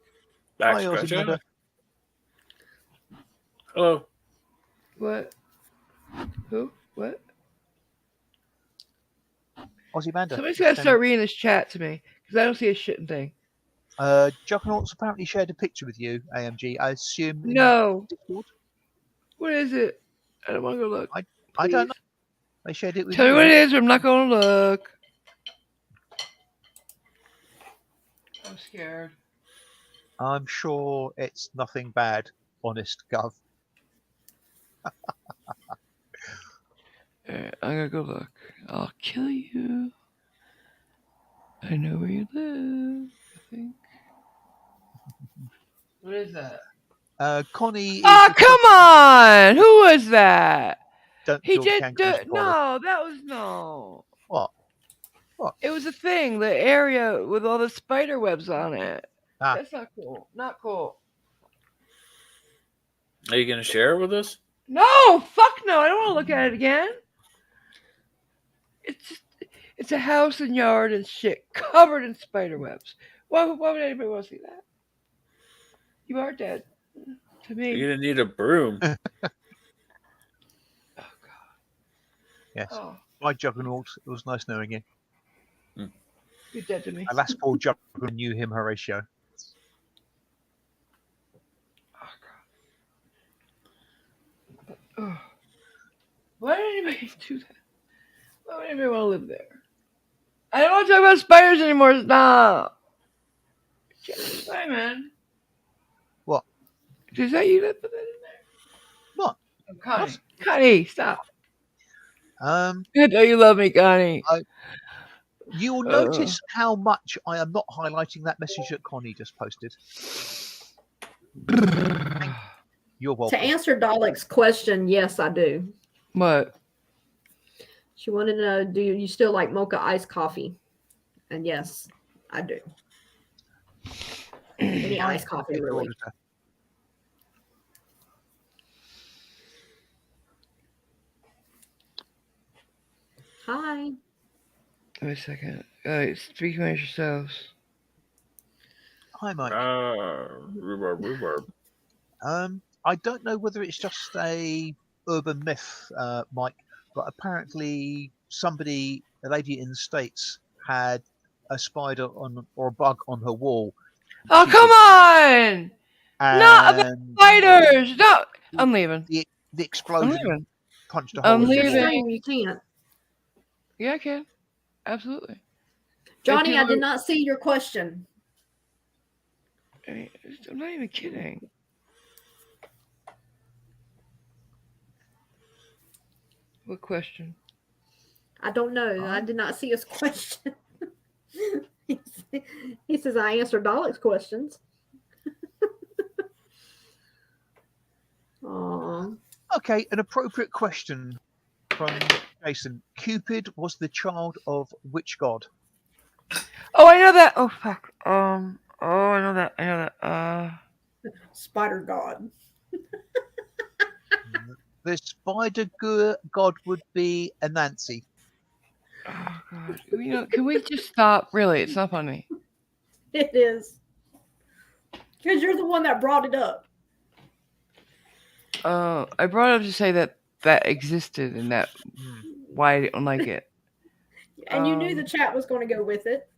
Back Hi, Aussie scratcher. Banda. Hello. What? Who? What? Aussie Banda. Somebody's got to start reading this chat to me because I don't see a shitting thing. Juggernaut's apparently shared a picture with you, AMG. I assume. in No. Discord? What is it? I don't want to go look. I don't know. Please? They shared it with Tell you. me what it is, or I'm not going to look. I'm scared. I'm sure it's nothing bad, honest Gov. Alright, I'm gonna go look. I'll kill you. I know where you live, I think. What is that? Connie is. Oh, come on! Who was that? Don't He kill did kangaroos, Polly. no, that was no. What? It was a thing, the area with all the spider webs on it. Ah. That's not cool. Not cool. Are you gonna share it with us? No, fuck no. I don't want to look at it again. It's a house and yard and shit covered in spider webs. Why would anybody want to see that? You are dead. To me. You're gonna need a broom. Oh, God. Yes. Oh, Bye, Juggernaut. It was nice knowing you. you're dead to me. Alas, poor Juggernaut knew him, Horatio. Oh, God. Oh. Why did anybody do that? Why would anybody want to live there? I don't want to talk about spiders anymore. Stop. Hi, man. What? Is that you that put that in there? What? Oh, Connie. What? Connie, stop. I Um, know you love me, Connie. you will notice how much I am not highlighting that message that Connie just posted. You're To welcome. answer Dalek's question, yes, I do. What? She wanted to know, do you still like mocha iced coffee? And yes, I do. Any iced coffee, really. Hi. Wait a second. Speak amongst yourselves. Hi, Mike. Rhubarb. I don't know whether it's just a urban myth, Mike, but apparently a lady in the States, had a spider or a bug on her wall. Oh, come on! Not about And spiders! No! I'm leaving. the I'm explosion leaving. punched a I'm hole in It's the a wall. leaving. stream, you can't. Yeah, I can. Absolutely. Johnny, If I you did not see your question. I'm not even kidding. What question? I don't know. I did not see his question. He says I answered Dalek's questions. Aw. Okay, an appropriate question from Jason. Cupid was the child of which god? Oh, I know that. Oh, fuck. Oh, I know that. I know that. Spider God. The spider god would be Anansi. Oh, God. Can we just stop? Really, it's not funny. It is. Because you're the one that brought it up. I brought it up to say that existed and that why I didn't like it. And you knew the chat was going to go with it.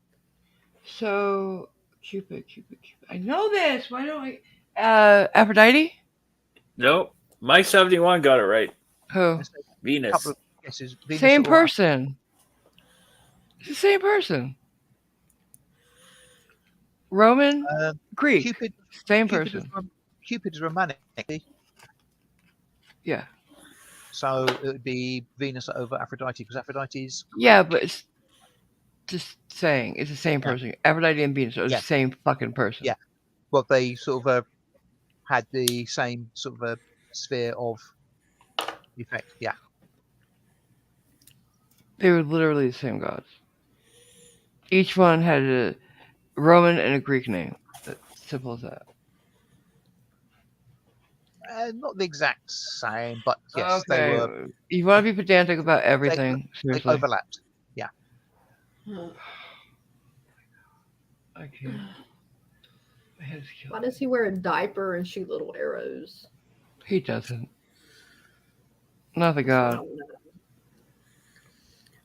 So, Cupid. I know this. Why don't I? Aphrodite? Nope. Mike 71 got it right. Who? Venus. Couple of guesses. Venus Same or Mars. person. It's the same person. Roman, Greek. Cupid. Same Cupid person. Cupid is romantic. Yeah. So it would be Venus over Aphrodite because Aphrodite's Yeah, but it's just saying it's the same Yeah. person. Aphrodite and Venus are the Yeah. same fucking person. Yeah. well, they sort of had the same sort of sphere of effect. Yeah. They were literally the same gods. Each one had a Roman and a Greek name. That's simple as that. Not the exact same, but yes, they Okay. were. You want to be pedantic about They, everything? they Seriously. overlapped. I can't. My head's Why killing does he wear a diaper and shoot little arrows? me. He doesn't. Not the That's what I god. wanna know.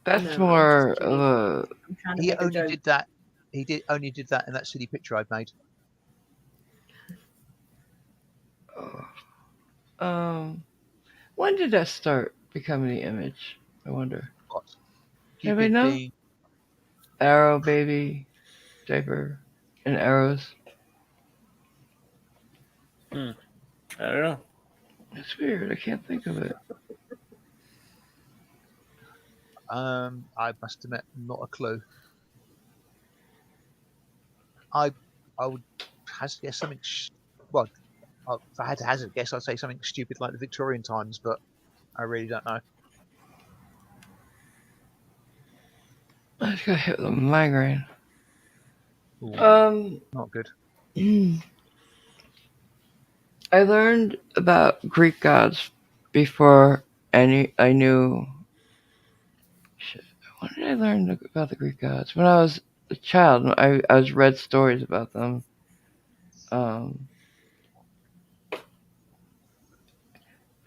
That's No, I'm more just of kidding. a. I'm trying to He make a only joke. did that. Only did that in that silly picture I made. When did that start becoming the image? I wonder. What? Anybody Cupid know? being Arrow, baby, diaper, and arrows. I don't know. It's weird. I can't think of it. I must admit, not a clue. I would hazard guess something. Well, if I had to hazard guess, I'd say something stupid like the Victorian times, but I really don't know. I just got hit with a migraine. Ooh, not good. I learned about Greek gods before I knew. Shit. When did I learn about the Greek gods? When I was a child. I was read stories about them.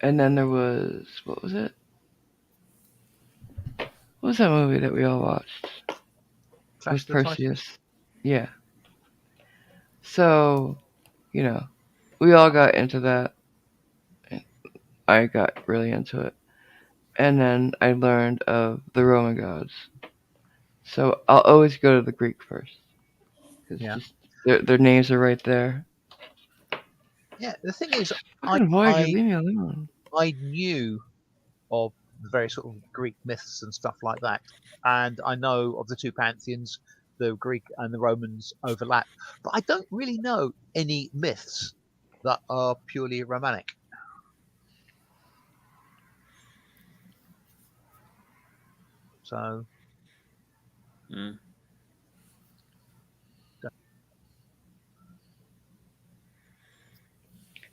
And then there was, what was it? What was that movie that we all watched? Clash With of the Titans. Perseus. Yeah. So, we all got into that. I got really into it. And then I learned of the Roman gods. So I'll always go to the Greek first. Because Yeah. just their names are right there. Yeah, the thing is, Fucking Voyager, leave me alone. I knew of the various sort of Greek myths and stuff like that, and I know of the two pantheons, the Greek and the Romans overlap, but I don't really know any myths that are purely romantic. So, Mm.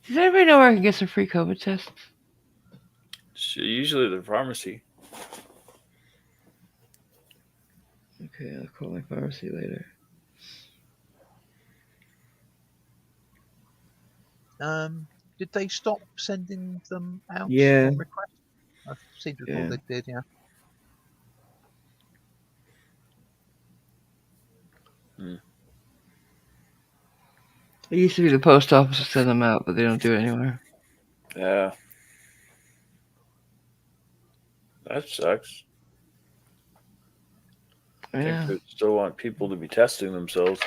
Does anybody know where I can get some free COVID tests? Usually the pharmacy. Okay, I'll call my pharmacy later. did they stop sending them out Yeah. on request? I seem to recall Yeah. they did, yeah. It used to be the post office would send them out, but they don't do it anymore. Yeah. That sucks. I think they still want people to be testing themselves.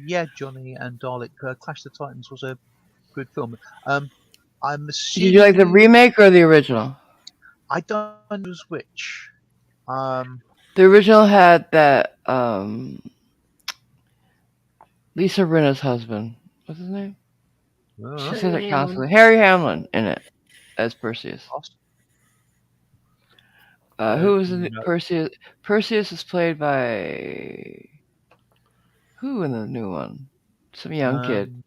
Yeah, Johnny and Dalek. Clash of the Titans was a good film. I'm assuming. Did you like the remake or the original? I don't know which. The original had that Lisa Rinna's husband. What's his name? She says it constantly. Harry Hamlin in it as Perseus. Who was in Perseus? Perseus is played by who in the new one? Some young kid.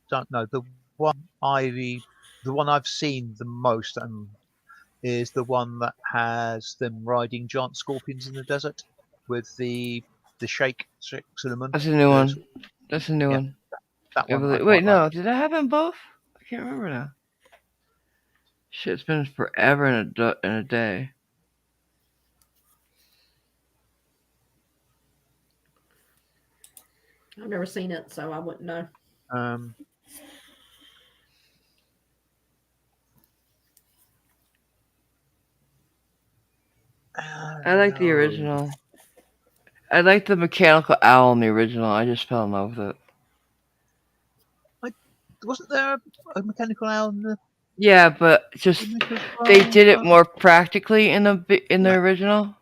Don't know. The one I've seen the most is the one that has them riding giant scorpions in the desert with the Sheikh Suleiman. That's a new one. That's a new one. That one. Wait, no. Did I have them both? I can't remember now. Shit, it's been forever in a day. I've never seen it, so I wouldn't know. I like the original. I like the mechanical owl in the original. I just fell in love with it. wasn't there a mechanical owl in the Yeah, but just remake as they well? did it more practically in the Right. original,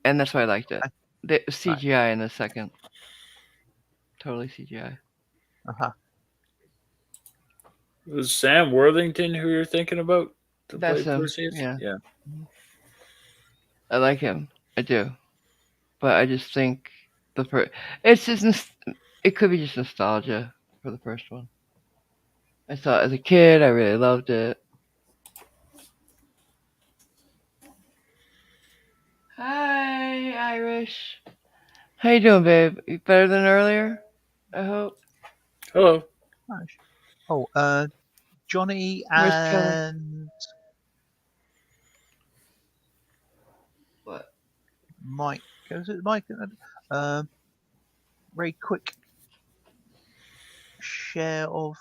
and that's why I liked it. Okay. The CGI in the second, totally CGI. Uh-huh. Was Sam Worthington who you're thinking about to That's play him. Perseus? Yeah. I like him. I do, but I just think it's just it could be just nostalgia for the first one. I saw it as a kid. I really loved it. Hi, Irish. How you doing, babe? You better than earlier? I hope. Hello. Nice. Oh, Johnny Where's Kelly? and What? Mike. Is it Mike? Very quick share of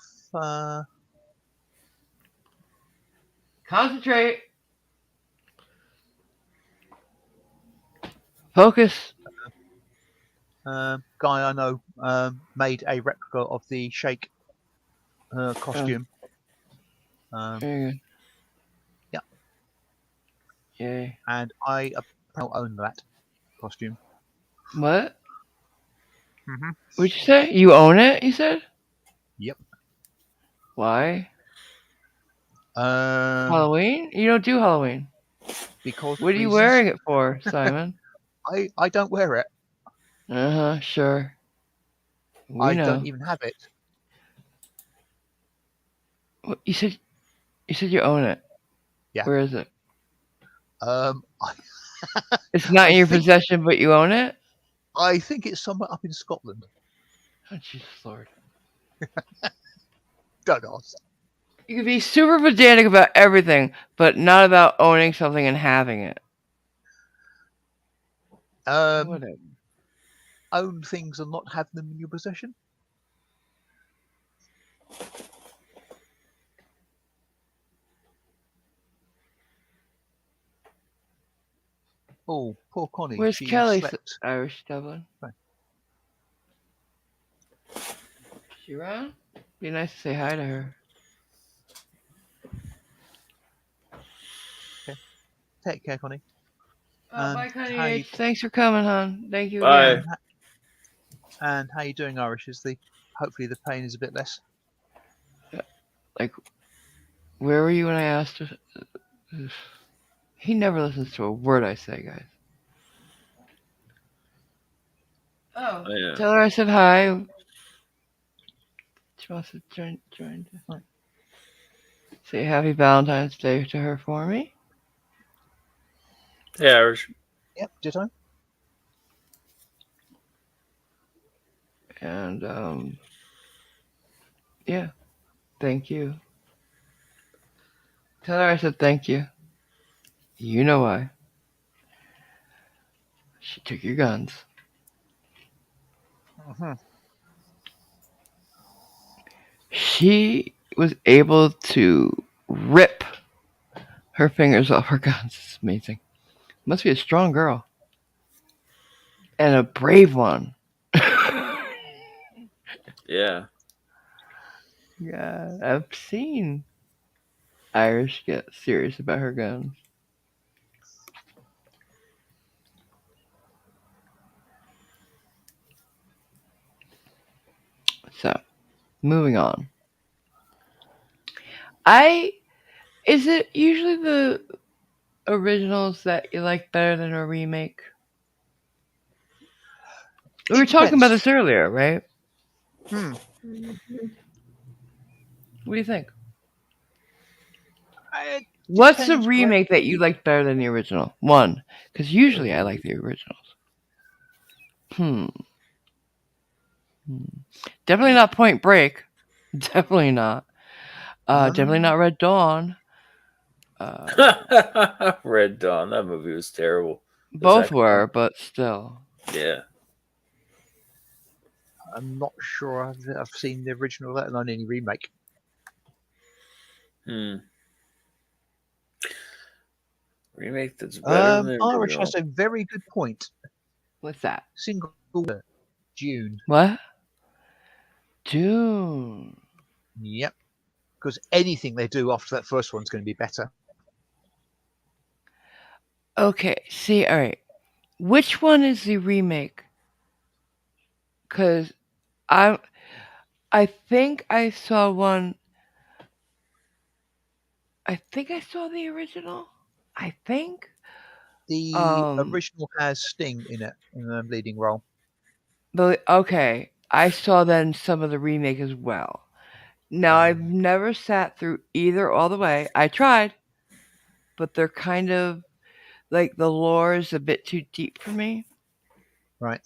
Concentrate. Focus. guy I know made a replica of the Shake costume. Very good. Yeah. Yay. And I own that costume. What? Mm-hmm. What'd you say? You own it? You said? Yep. Why? Halloween? Halloween? You don't do Halloween. Because what are you reasons. wearing it for, Simon? I don't wear it. Sure. We know. don't even have it. You said you own it. Yeah. Where is it? It's not in your possession, but you own it? I think it's somewhere up in Scotland. Oh, Jesus Lord. Don't ask. You can be super pedantic about everything, but not about owning something and having it. Whatever. Own things and not have them in your possession? Oh, poor Connie. Where's she Kelly? Slept. Irish Dublin. Right. She around? Be nice to say hi to her. Okay. Take care, Connie. Bye, Connie H. Thanks for coming, hon. Thank you Bye. again. And how you doing, Irish? Hopefully the pain is a bit less. Like, where were you when I asked her? He never listens to a word I say, guys. Oh, Yeah. tell her I said hi. She wants to join. Say happy Valentine's Day to her for me. Yeah, Irish. Yep, ditto. And yeah, thank you. Tell her I said thank you. You know why. She took your guns. Mm-hmm. She was able to rip her fingers off her guns. It's amazing. Must be a strong girl. And a brave one. Yeah. Yeah, I've seen Irish get serious about her guns. So, moving on. Is it usually the originals that you like better than a remake? We were talking about this earlier, right? Mm-hmm. What do you think? It What's the depends remake that you like better than the original? One, because usually I like the originals. Definitely not Point Break. Definitely not. Definitely not Red Dawn. Red Dawn. That movie was terrible. Both were, but still. Yeah. I'm not sure I've seen the original, let alone any remake. Remake that's better than the Irish original. has a very good point. What's that? Single Dune. What? Dune. Yep. Because anything they do after that first one's going to be better. Okay, see, all right. Which one is the remake? Because I think I saw one. I think I saw the original. I think. The original has Sting in it in a leading role. Okay, I saw then some of the remake as well. Now I've never sat through either all the way. I tried, but they're kind of like the lore is a bit too deep for me. Right.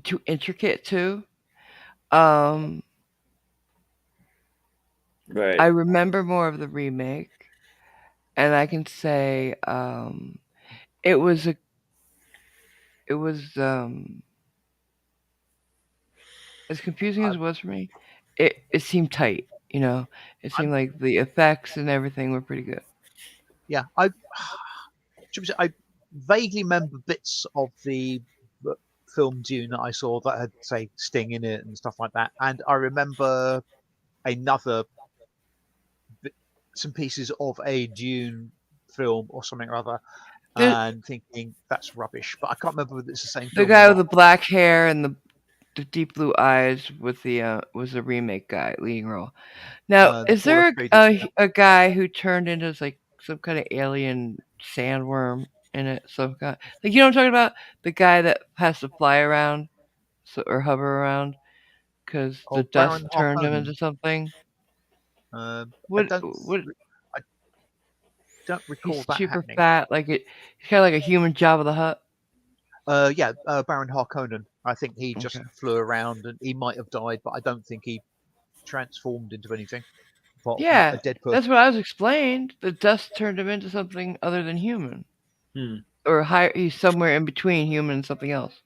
Too intricate too. Right. I remember more of the remake, and I can say it was as confusing as it was for me. It seemed tight, you know. It seemed like the effects and everything were pretty good. Yeah, I vaguely remember bits of the film Dune that I saw that had, say, Sting in it and stuff like that, and I remember some pieces of a Dune film or something or other, and thinking that's rubbish. But I can't remember whether it's the same film. The guy with the black hair and the deep blue eyes with the was the remake guy leading role. Now, is there a guy who turned into like some kind of alien sandworm in it? Some kind, like, you know what I'm talking about? The guy that has to fly around or hover around because the dust turned him into something. I What? don't recall He's that super happening. fat, like he's kind of like a human Jabba the Hutt. Yeah, Baron Harkonnen. I think he just flew around, and he might have died, but I don't think he transformed into anything. Yeah, a dead person. that's what I was explained. The dust turned him into something other than human, or he's somewhere in between human and something else.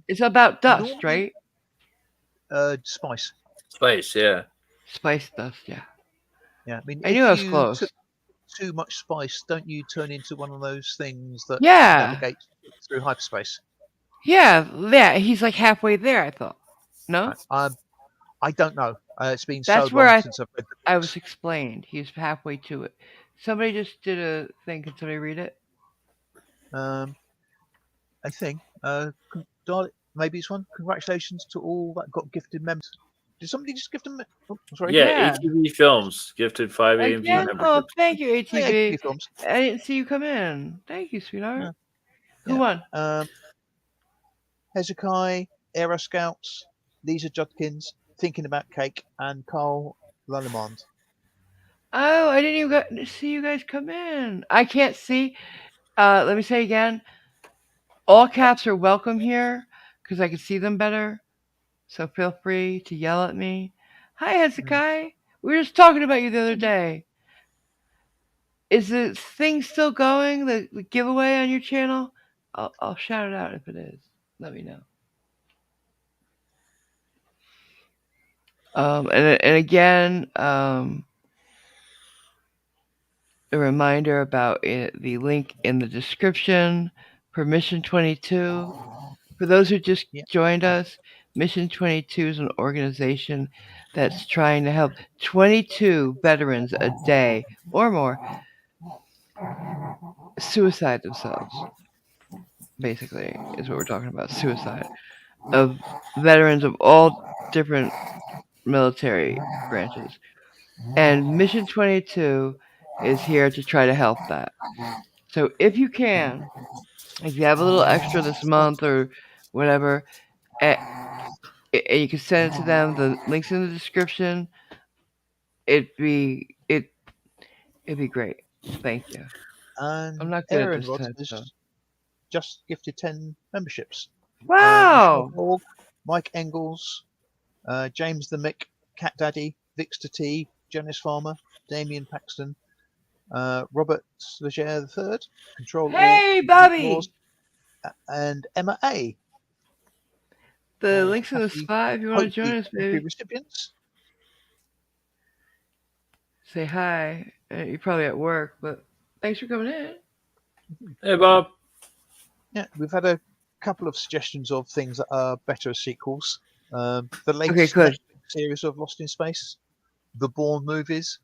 It's about dust, right? Spice. Spice, yeah. Spice dust, yeah. Yeah, I mean, I knew I was close. Took too much spice, don't you turn into one of those things that navigates through hyperspace? Yeah. He's like halfway there. I thought. No. I don't know. It's been That's so where long since I've read the books. I was explained. He's halfway to it. Somebody just did a thing. Can somebody read it? I think. Maybe it's one. Congratulations to all that got gifted members. Did somebody just gift them? Oh, sorry. Yeah, ATV Films gifted 5 AMG members. Oh, thank you, ATV. Hey, ATV Films. I didn't see you come in. Thank you, sweetheart. Who won? Hezekiah, Aero Scouts, Lisa Judkins, Thinking About Cake, and Carl Lallemond. Oh, I didn't even see you guys come in. I can't see. Let me say again. All caps are welcome here because I can see them better. So feel free to yell at me. Hi, Hezekiah. We were just talking about you the other day. Is the thing still going, the giveaway on your channel? I'll shout it out if it is. Let me know. And again, a reminder about the link in the description for Mission 22. For those who just joined us, Mission 22 is an organization that's trying to help 22 veterans a day or more suicide themselves. Basically, is what we're talking about. Suicide of veterans of all different military branches. And Mission 22 is here to try to help that. So if you can, if you have a little extra this month or whatever, and you can send it to them. The link's in the description. It'd be great. Thank you. And I'm not good Aaron at this type. Just gifted 10 memberships. Wow! Borg, Mike Engels, James the Mick, Cat Daddy, Vixter T, Janice Farmer, Damien Paxton, Robert Leger III, Control Hey, Bobby! and Emma A. The link's in the spot if you want to join us, baby. Recipients. Say hi. You're probably at work, but thanks for coming in. Hey, Bob. Yeah, we've had a couple of suggestions of things that are better as sequels. The latest series of Lost in Space, the Bourne movies.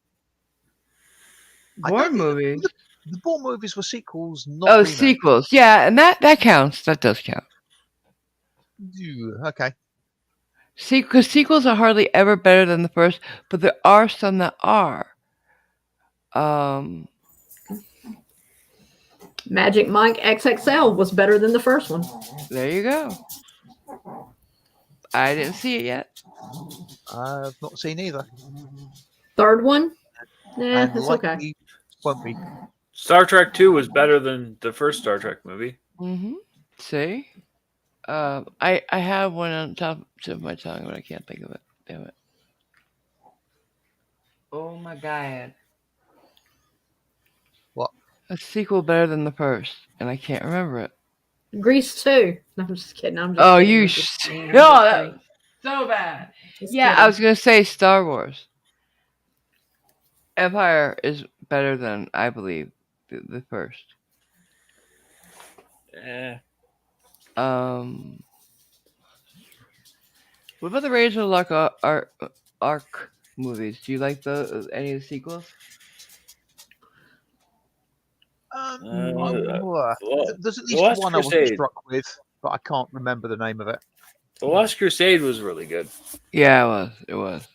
I Bourne don't think movies. the Bourne movies were sequels, not Oh, remakes. sequels. Yeah, and that counts. That does count. Okay. Because sequels are hardly ever better than the first, but there are some that are. Magic Mike XXL was better than the first one. There you go. I didn't see it yet. I've not seen either. Third one, And it's likely okay. won't be. Star Trek 2 was better than the first Star Trek movie. Mm-hmm. See? I have one on top of my tongue, but I can't think of it. Damn it. Oh my god. What? A sequel better than the first, and I can't remember it. Grease 2. No, I'm just kidding. I'm just Oh, kidding. you I'm just sh- kidding. I'm No, just that kidding. was so bad. Just Yeah, kidding. I was gonna say Star Wars. Empire is better than, I believe, the first. Eh. What about the Raiders of the Ark movies? Do you like any of the sequels? There's at least Last one I wasn't Crusade. struck with, but I can't remember the name of it. The Last Crusade was really good. Yeah, it was.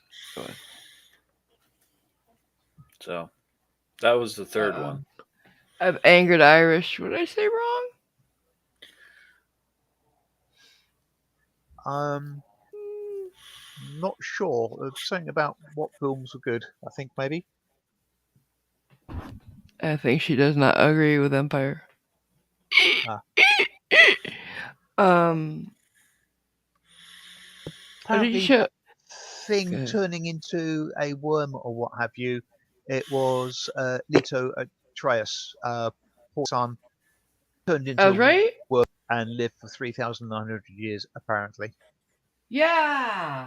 So that was the third one. I've angered Irish. What did I say wrong? Not sure. Something about what films were good. I think maybe. I think she does not agree with Empire. Apparently, that thing turning into a worm or what have you, it was Leto Atreus, poor son, turned into a worm and lived for 3,900 years, apparently. Yeah.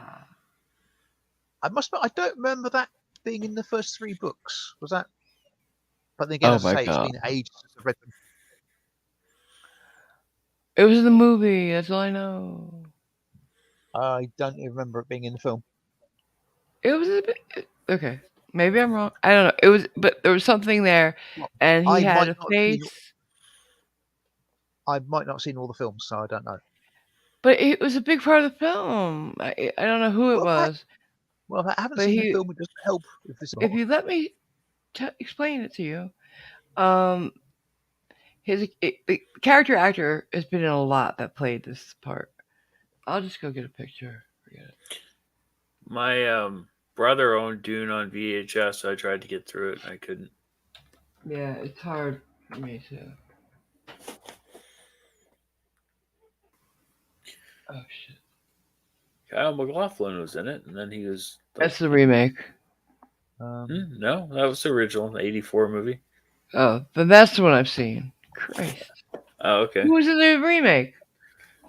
I don't remember that being in the first 3 books. Was that? But then again, as I say, it's been ages since I've read them. It was in the movie. That's all I know. I don't even remember it being in the film. It was a bit okay. Maybe I'm wrong. I don't know. It was, but there was something there, and he had a face. I might not have seen all the films, so I don't know. But it was a big part of the film. I don't know who it was. Well, if I haven't seen the film, it doesn't help. If you let me explain it to you, the character actor has been in a lot that played this part. I'll just go get a picture. Forget it. My brother owned Dune on VHS, so I tried to get through it and I couldn't. Yeah, it's hard for me too. Oh shit. Kyle MacLachlan was in it, and then he was. That's the remake. No, that was the original '84 movie. Oh, then that's the one I've seen. Christ. Oh, okay. Who was in the remake?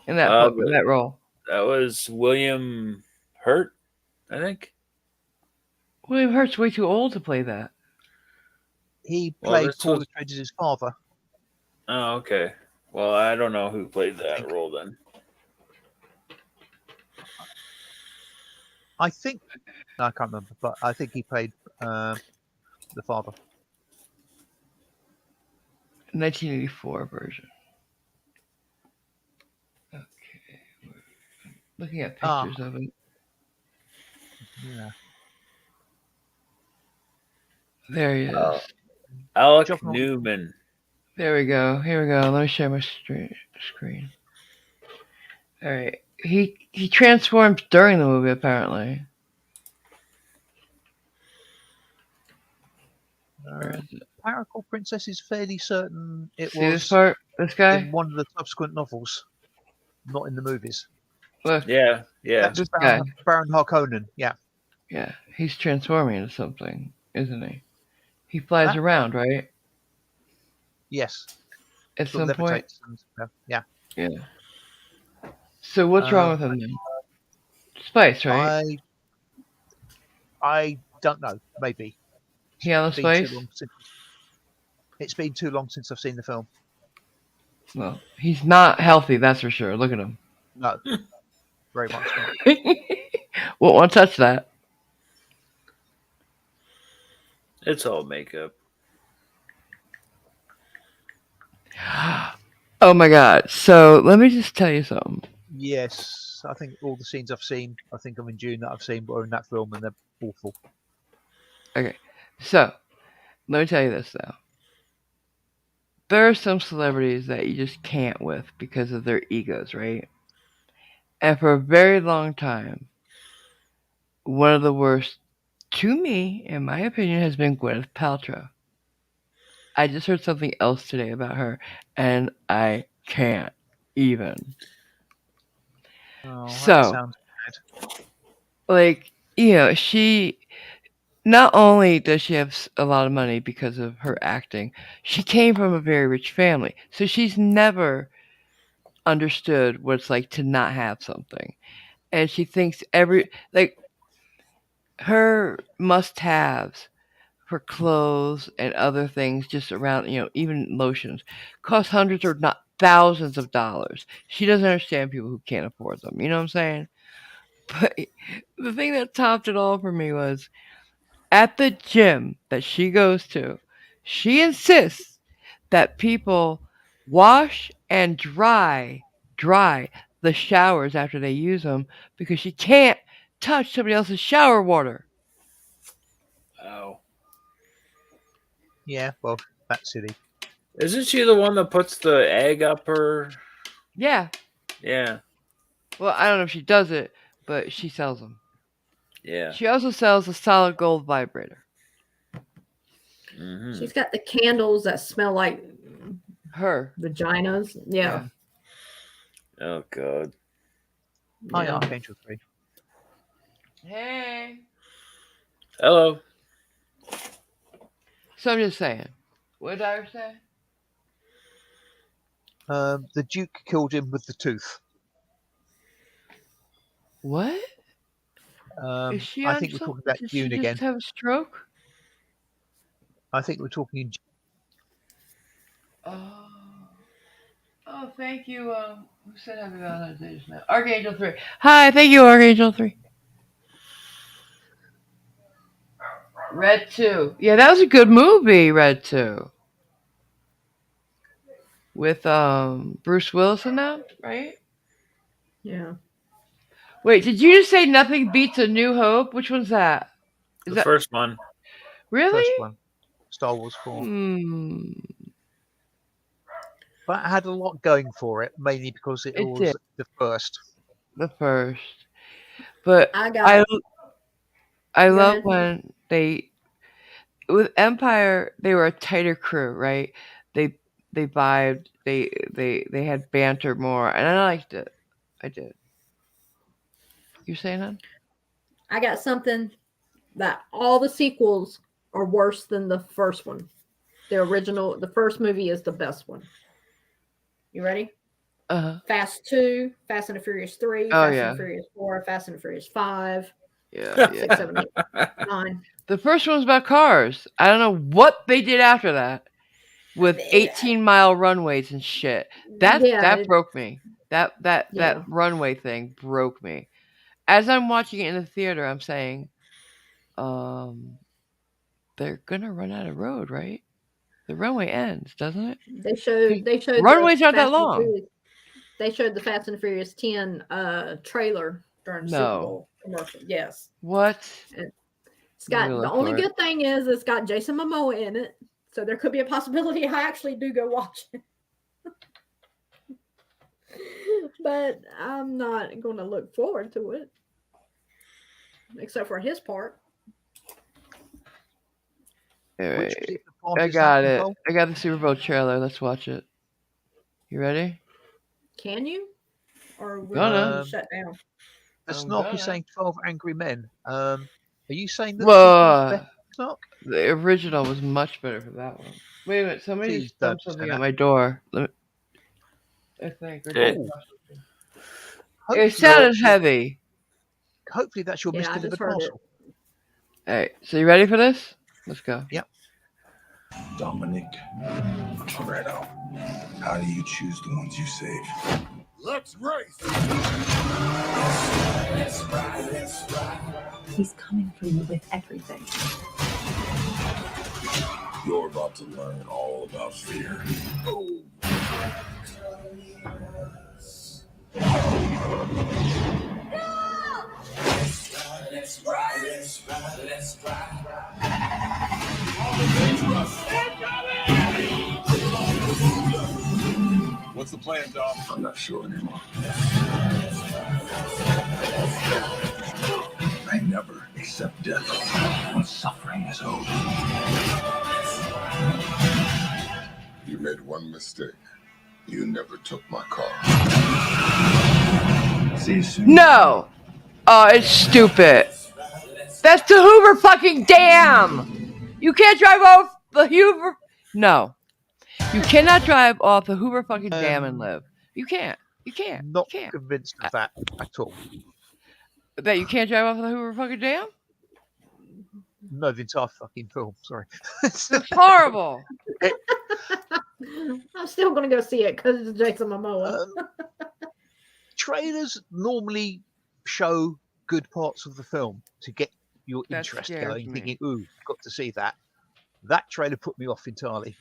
In that that role? That was William Hurt, I think. William Hurt's way too old to play that. He played Paul Atreides' father. Oh, okay. Well, I don't know who played that role then. I think I can't remember, but I think he played the father. 1984 version. Okay, looking at pictures of it. Yeah. There he is. Alec Newman. There we go. Here we go. Let me share my screen. All right. He transformed during the movie, apparently. Paracord Princess is fairly certain it See was this part? This guy? in one of the subsequent novels, not in the movies. Look. Yeah. That's this Baron, guy. Baron Harkonnen, yeah. Yeah, he's transforming into something, isn't he? He flies around, right? Yes. At some point? Yeah. Yeah. So what's wrong with him then? Spice, right? I don't know. Maybe. He on the spice? It's been too long since I've seen the film. Well, he's not healthy, that's for sure. Look at him. No. Very much not. Won't want to touch that. It's all makeup. Oh my god. So let me just tell you something. Yes, I think all the scenes I've seen, I think of in June that I've seen were in that film, and they're awful. Okay. So let me tell you this though. There are some celebrities that you just can't with because of their egos, right? And for a very long time, one of the worst, to me, in my opinion, has been Gwyneth Paltrow. I just heard something else today about her, and I can't even. Oh, that So, sounds bad. like, she not only does she have a lot of money because of her acting, she came from a very rich family. So she's never understood what it's like to not have something. And she thinks her must haves for clothes and other things just around, even lotions, cost hundreds or not thousands of dollars. She doesn't understand people who can't afford them. You know what I'm saying? But the thing that topped it all for me was at the gym that she goes to, she insists that people wash and dry the showers after they use them because she can't touch somebody else's shower water. Oh. Yeah, well, that's silly. Isn't she the one that puts the egg up her? Yeah. Yeah. Well, I don't know if she does it, but she sells them. Yeah. She also sells a solid gold vibrator. Mm-hmm. She's got the candles that smell like Her. vaginas. Yeah. Oh God. Hi, Yeah. Archangel 3. Hey. Hello. So I'm just saying. What did I say? The Duke killed him with the tooth. What? Is she I on think we're something? talking about Did she June just again. have a stroke? I think we're talking in Oh. Oh, thank you. Who said Happy Valentine's Day just now? Archangel 3. Hi, thank you, Archangel 3. Red 2. Yeah, that was a good movie, Red 2. With Bruce Willis in that, right? Yeah. Wait, did you just say Nothing Beats a New Hope? Which one's that? Is The that first one. really? first one, Star Wars 4. Hmm. But it had a lot going for it, mainly because it It was did. the first. The first. But I got. I Go love ahead. when with Empire they were a tighter crew, right? They they vibed, they had banter more, and I liked it. I did. You saying that? I got something that all the sequels are worse than the first one. The original, the first movie is the best one. You ready? Uh-huh. Fast 2, Fast and the Furious 3, Oh Fast and yeah. the Furious 4, Fast and the Furious 5, Yeah, 6, yeah. 7, 8, 9. The first one was about cars. I don't know what they did after that with 18-mile runways and shit. That broke me. That runway thing broke me. As I'm watching it in the theater, I'm saying, they're gonna run out of road, right? The runway ends, doesn't it? They showed the Runways aren't that Fast and long. Furious. They showed the Fast and Furious 10 trailer during the Super No. Bowl commercial. Yes. What? And it's got Really the look only for it. good thing is it's got Jason Momoa in it. So there could be a possibility I actually do go watch it. But I'm not going to look forward to it. Except for his part. All Which right. particular part I is got that, it. Nicole? I got the Super Bowl trailer. Let's watch it. You ready? Can you? Or will Gonna. you shut down? The I'm Snark is gonna. saying 12 Angry Men. Are you saying that Whoa. the Snark? The original was much better for that one. Wait a minute. Somebody Please just don't dumped say something that. at my door. I think. Or Hey. Oh, it sounded hopefully, heavy. hopefully that's your Yeah, I just misdelivered heard it. parcel. All right. So you ready for this? Let's go. Yep. Dominic Toretto. How do you choose the ones you save? Let's race. He's coming for you with everything. You're about to learn all about fear. Oh. Let's ride. What's the plan, Dom? I'm not sure anymore. I never accept death when suffering is over. You made one mistake. You never took my car. See you soon. No! Oh, it's stupid. That's the Hoover fucking Dam! You can't drive off the Hoover... No. You cannot drive off the Hoover fucking Dam and live. You can't. You can't. Not You can't. convinced of that at all. That you can't drive off the Hoover fucking Dam? No, the entire fucking film. Sorry. It's horrible. I'm still going to go see it because it's Jason Momoa. Trailers normally show good parts of the film to get your That interest scares going, me. thinking, ooh, got to see that. That trailer put me off entirely.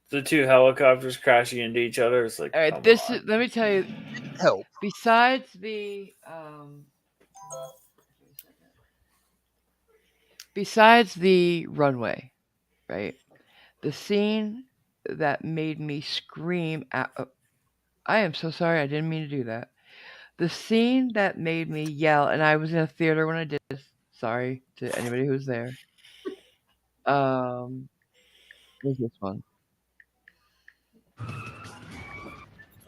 The two helicopters crashing into each other. It's like, All right, let me tell you. Didn't help. Besides the runway, right? The scene that made me scream at. I am so sorry. I didn't mean to do that. The scene that made me yell, and I was in a theater when I did this. Sorry to anybody who's there. Was this one?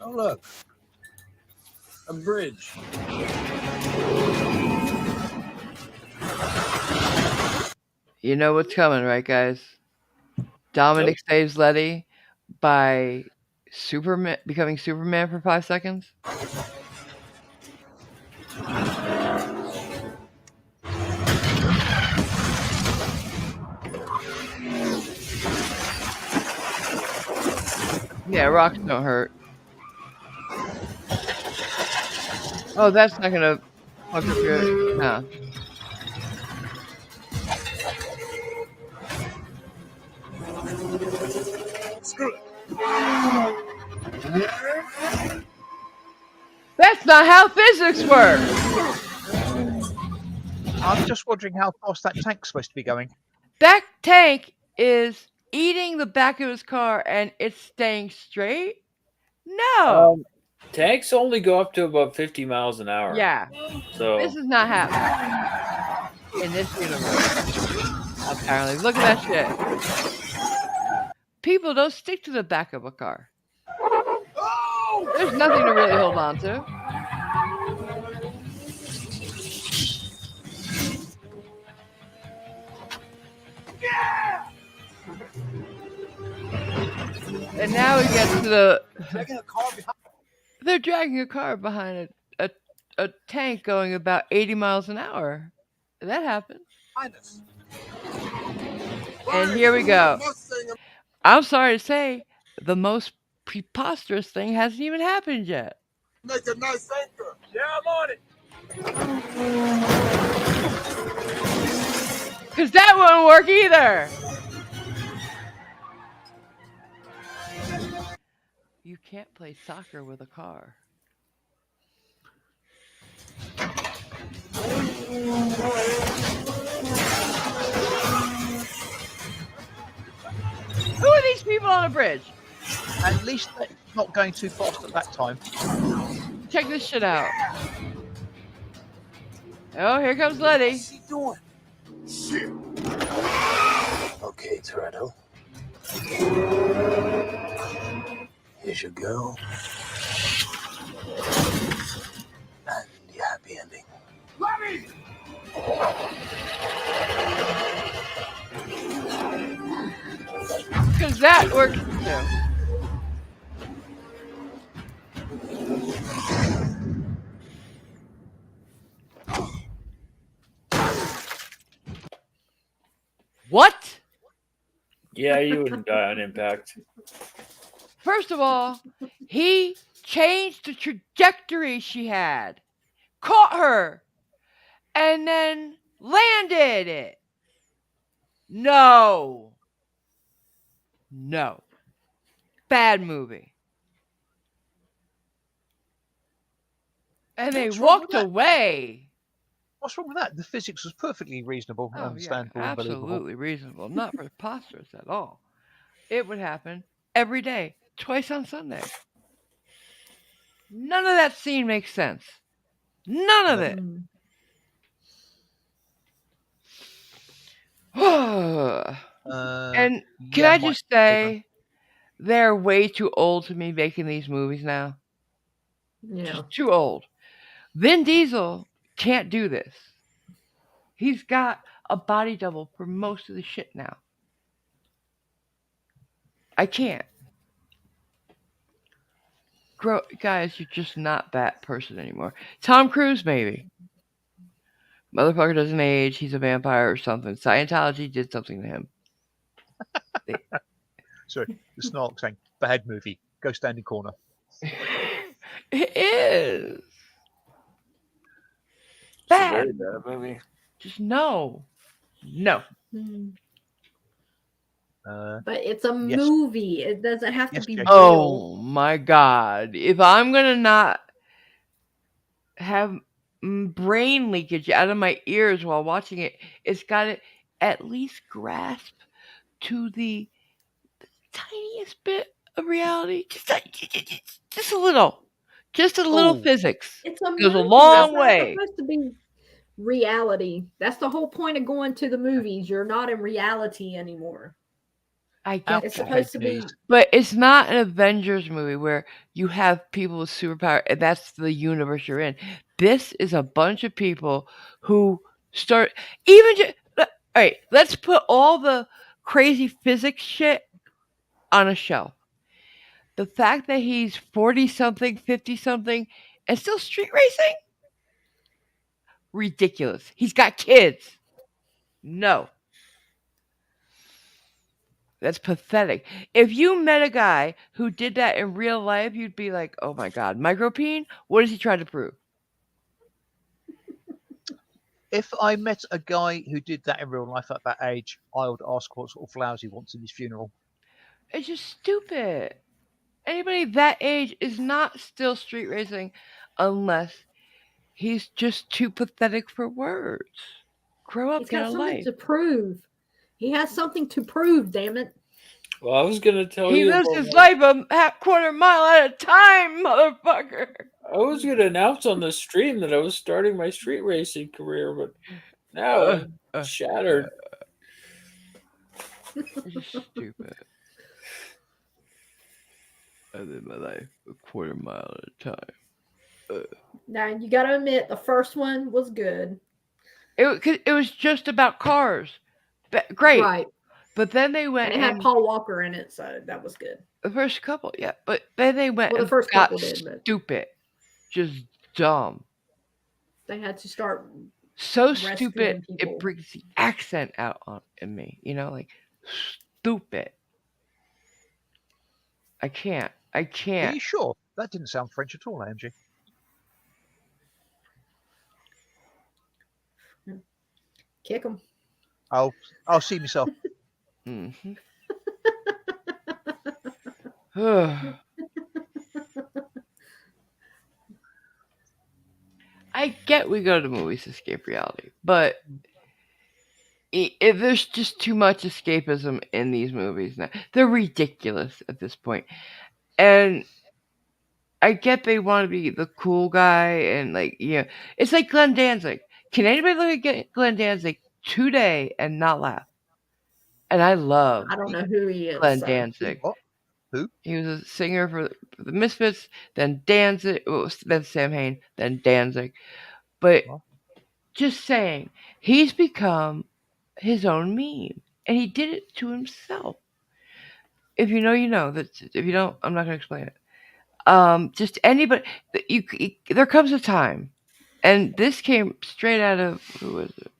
Oh, look. A bridge. You know what's coming, right, guys? Dominic saves Letty by becoming Superman for 5 seconds. Yeah, rocks don't hurt. Oh, that's not gonna fuck up your... No. Screw it. That's not how physics work! I'm just wondering how fast that tank's supposed to be going. That tank is eating the back of his car and it's staying straight? No! Tanks only go up to about 50 miles an hour. Yeah. So This is not happening in this universe. Apparently. Look at that shit. People don't stick to the back of a car. There's nothing to really hold on to. And now we get to the... They're dragging a car behind a tank going about 80 miles an hour. That happened. And here we go. I'm sorry to say, the most preposterous thing hasn't even happened yet. Make a nice anchor. Yeah, I'm on it. Because that won't work either. You can't play soccer with a car. Who are these people on a bridge? At least they're not going too fast at that time. Check this shit out. Oh, here comes Letty. What's she doing? Shit. Okay, Toretto. Here's your girl. And your happy ending. Lenny! Because that works too. What? yeah, you wouldn't die on impact. First of all, he changed the trajectory she had, caught her, and then landed it. No. Bad movie. And they What's wrong with walked that? away. What's wrong with that? The physics was perfectly reasonable and Oh, yeah, understandable and believable. absolutely reasonable. Not preposterous at all. It would happen every day, twice on Sunday. None of that scene makes sense. None of it. And can yeah, I just say, they're way too old to be making these movies now. Yeah. Just too old. Vin Diesel can't do this. He's got a body double for most of the shit now. I can't. Guys, you're just not that person anymore. Tom Cruise, maybe. Motherfucker doesn't age. He's a vampire or something. Scientology did something to him. Sorry, the snark saying, bad movie. Go stand in corner. It is. It's a Bad. very bad movie. Just no. But it's a yes. movie. It doesn't have to Yes, be Jake. real. Oh my God. If I'm going to not have brain leakage out of my ears while watching it, it's got to at least grasp to the tiniest bit of reality. Just a little. Just a little Oh. physics. It's a Goes a movie. long It's not way. supposed to be reality. That's the whole point of going to the movies. You're not in reality anymore. I get It's that. supposed to be. But it's not an Avengers movie where you have people with superpower and that's the universe you're in. This is a bunch of people who start all right, let's put all the crazy physics shit on a shelf. The fact that he's 40 something, 50 something and still street racing? Ridiculous. He's got kids. No. That's pathetic. If you met a guy who did that in real life, you'd be like, oh my God, micropene? What is he trying to prove? If I met a guy who did that in real life at that age, I would ask what sort of flowers he wants in his funeral. It's just stupid. Anybody that age is not still street racing unless he's just too pathetic for words. Grow up, He's get got a something life. to prove. He has something to prove, damn it. Well, I was gonna tell He you. lives his life a half quarter mile at a time, motherfucker. I was gonna announce on the stream that I was starting my street racing career, but now I'm shattered. It's just stupid. I live my life a quarter mile at a time. Now you got to admit the first one was good. It was just about cars. Great. Right. But then they went And it had Paul Walker in it, so that was good. the first couple, yeah. But then they went Well, the and first got couple did, but stupid. Just dumb. they had to start So rescuing stupid people. it brings the accent out in me. You know, like stupid. I can't. Are you sure? That didn't sound French at all, AMG. Kick them. I'll see myself. Mm-hmm. I get we go to movies to escape reality, but there's just too much escapism in these movies now. They're ridiculous at this point. And I get they want to be the cool guy and it's like Glenn Danzig. Can anybody look at Glenn Danzig today and not laugh? And I love I don't know who he is. Glenn so. Danzig. What? Who? He was a singer for the Misfits, then Danzig, then Sam Hain, then Danzig. But just saying, he's become his own meme, and he did it to himself. If you know, you know. If you don't, I'm not going to explain it. Just anybody. There comes a time, and this came straight out of who was it?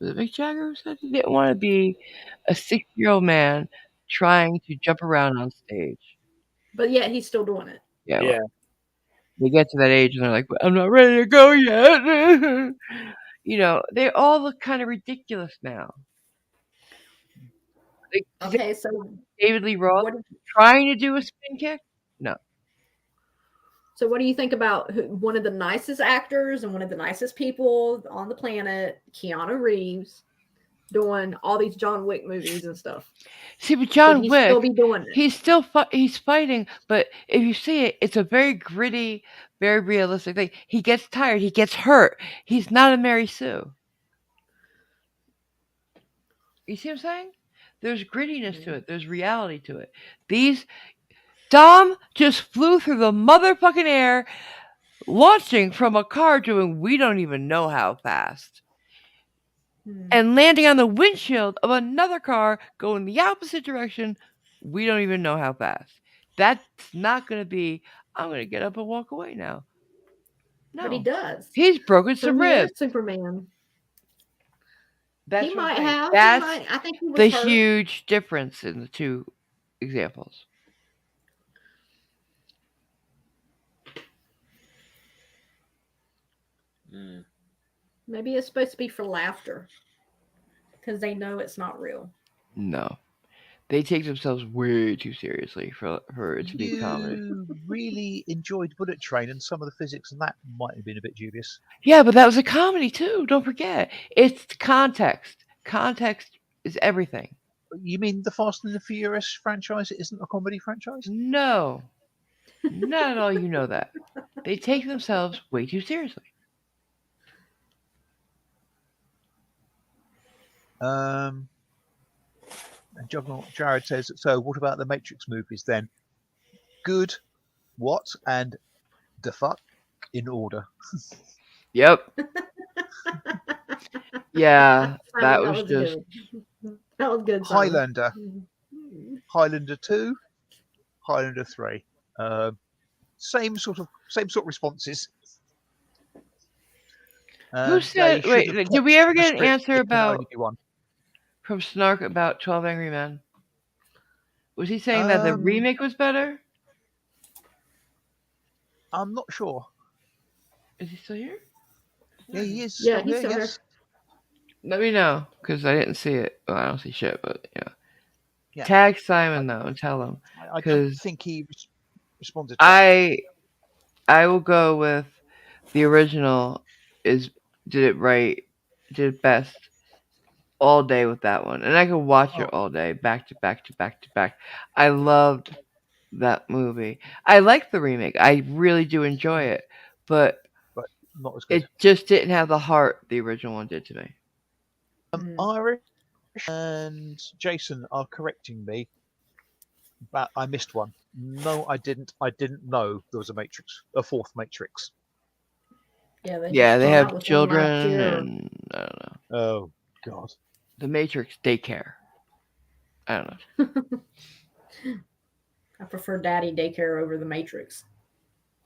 Was it Mick Jagger who said he didn't want to be a 60-year-old man trying to jump around on stage? But yet he's still doing it. Yeah. Yeah. they get to that age and they're like, "I'm not ready to go yet." They all look kind of ridiculous now. Like, Okay, so David Lee Roth what trying to do a spin kick? No. so what do you think about one of the nicest actors and one of the nicest people on the planet, Keanu Reeves, doing all these John Wick movies and stuff? See, but Should John he Wick, still be doing it? he's still he's fighting, but if you see it, it's a very gritty, very realistic thing. He gets tired, he gets hurt. He's not a Mary Sue. You see what I'm saying? There's grittiness to it. There's reality to it. Dom just flew through the motherfucking air, launching from a car doing we don't even know how fast. And landing on the windshield of another car going the opposite direction, we don't even know how fast. That's not going to be, I'm going to get up and walk away now. No. But he does. He's broken So some he ribs. is Superman. That's He what I'm might saying. have. That's I think he was the hurt. huge difference in the two examples. Maybe it's supposed to be for laughter because they know it's not real. No. They take themselves way too seriously for it to be comedy. You really enjoyed Bullet Train, and some of the physics and that might have been a bit dubious. Yeah, but that was a comedy too. Don't forget. It's context. Context is everything. You mean the Fast and the Furious franchise isn't a comedy franchise? No. Not at all. You know that. They take themselves way too seriously. And Jared says, so what about the Matrix movies then? Good, what, and the fuck in order. Yep. Yeah, that was just good. That was good. Simon. Highlander. Highlander 2, Highlander 3. Same sort of responses. Who said? Wait, did we ever get an answer from Snark about 12 Angry Men? Was he saying that the remake was better? I'm not sure. Is he still here? Yeah, he is. Yeah, still he's here, still yes. Let me know, because I didn't see it. Well, I don't see shit, but Yeah. Tag Simon though and tell him. I don't think he responded. I will go with the original. Did it right, did it best all day with that one, and I could watch it all day, back to back to back to back. I loved that movie. I like the remake. I really do enjoy it, but not as good. It just didn't have the heart the original one did to me. Irish and Jason are correcting me, but I missed one. No, I didn't. I didn't know there was a fourth Matrix. Yeah, they have children, and I don't know. Oh God. The Matrix daycare. I don't know. I prefer Daddy Daycare over the Matrix.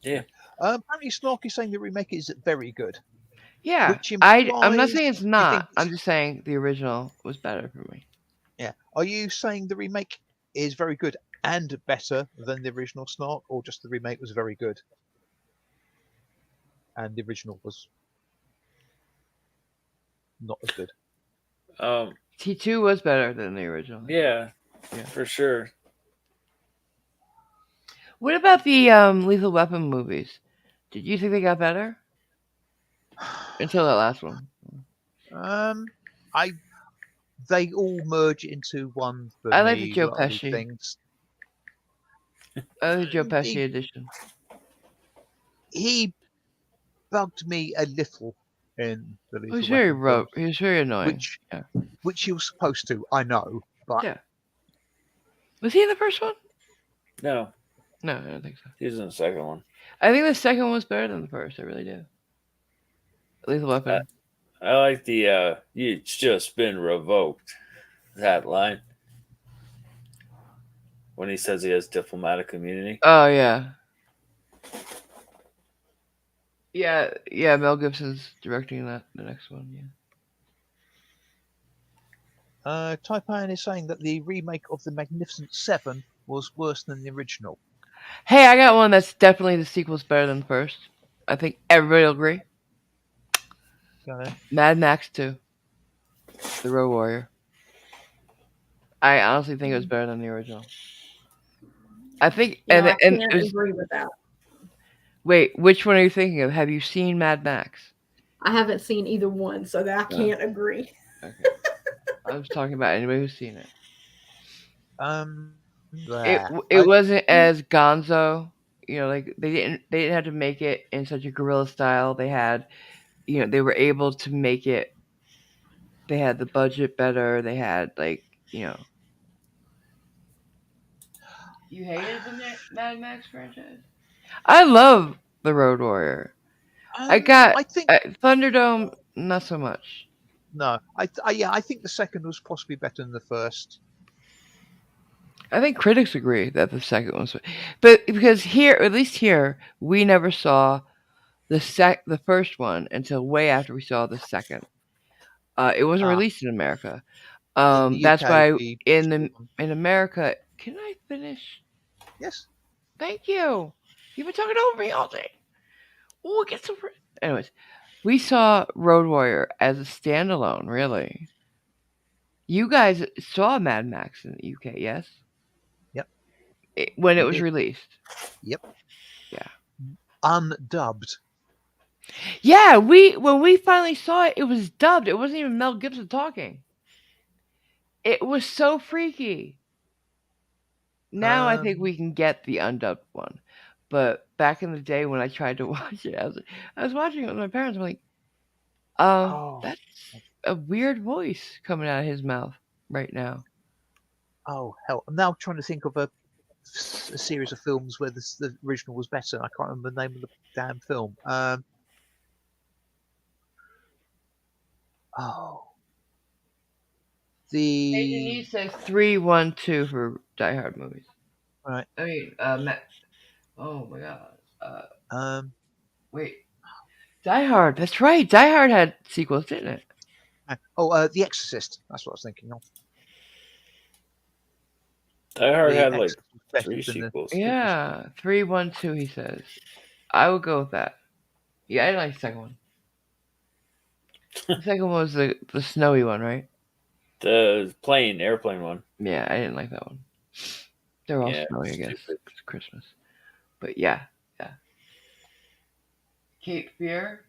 Yeah. Apparently, Snark is saying the remake is very good. Yeah, Which I'm not saying it's not. I'm just saying the original was better for me. Yeah. Are you saying the remake is very good and better than the original Snark, or just the remake was very good and the original was not as good? T2 was better than the original. Yeah, for sure. What about the Lethal Weapon movies? Did you think they got better? Until that last one. They all merge into one for I like me, the Joe lot of Pesci. things. I like the Joe Pesci edition. He bugged me a little in the Lethal He was very Weapon rough. films, He was very annoying. which he was supposed to. I know, but Was he in the first one? No, I don't think so. he's in the second one. I think the second one was better than the first. I really do. Lethal Weapon. I like the "It's just been revoked" that line when he says he has diplomatic immunity. Oh yeah. Yeah. Mel Gibson's directing the next one. Yeah. Taipan is saying that the remake of the Magnificent Seven was worse than the original. Hey, I got one that's definitely the sequel's better than the first. I think everybody will agree. Go ahead. Mad Max 2, The Road Warrior. I honestly think it was better than the original. I think, You know, I and can't it was, agree with that. wait, which one are you thinking of? Have you seen Mad Max? I haven't seen either one, so that I can't agree. Okay. I was talking about anybody who's seen it. It I, wasn't as gonzo. Like they didn't have to make it in such a guerrilla style. They had, they were able to make it. They had the budget better. They had You hated the Mad Max franchise? I love the Road Warrior. I got I think Thunderdome, not so much. no. I think the second was possibly better than the first. I think critics agree that the second one's, but because here, at least here, we never saw the first one until way after we saw the second. It wasn't Ah, released in America. in the That's UK, why the in America, can I finish? yes. Thank you. You've been talking over me all day. Oh, it gets so. Anyways, we saw Road Warrior as a standalone. Really, you guys saw Mad Max in the UK, yes? Yep. When it We was did. released. Yep. Yeah. Undubbed. Yeah, when we finally saw it, it was dubbed. It wasn't even Mel Gibson talking. It was so freaky. Now I think Um, we can get the undubbed one. But back in the day when I tried to watch it, I was watching it with my parents. I'm like, oh, that's a weird voice coming out of his mouth right now. oh hell! I'm now trying to think of a series of films where the original was better. I can't remember the name of the damn film. Oh, the Says 3-1-2 for Die Hard movies. right. I mean, oh my god. Wait, Die Hard. That's right. Die Hard had sequels, didn't it? The Exorcist. That's what I was thinking of. Die Hard The had like Exorcist was better 3 than the sequels. Yeah, 3-1-2. He says. I would go with that. Yeah, I didn't like the second one. The second one was the snowy one, right? The airplane one. Yeah, I didn't like that one. They're all Yeah, snowy, I guess. stupid. It's Christmas. But yeah. Cape Fear.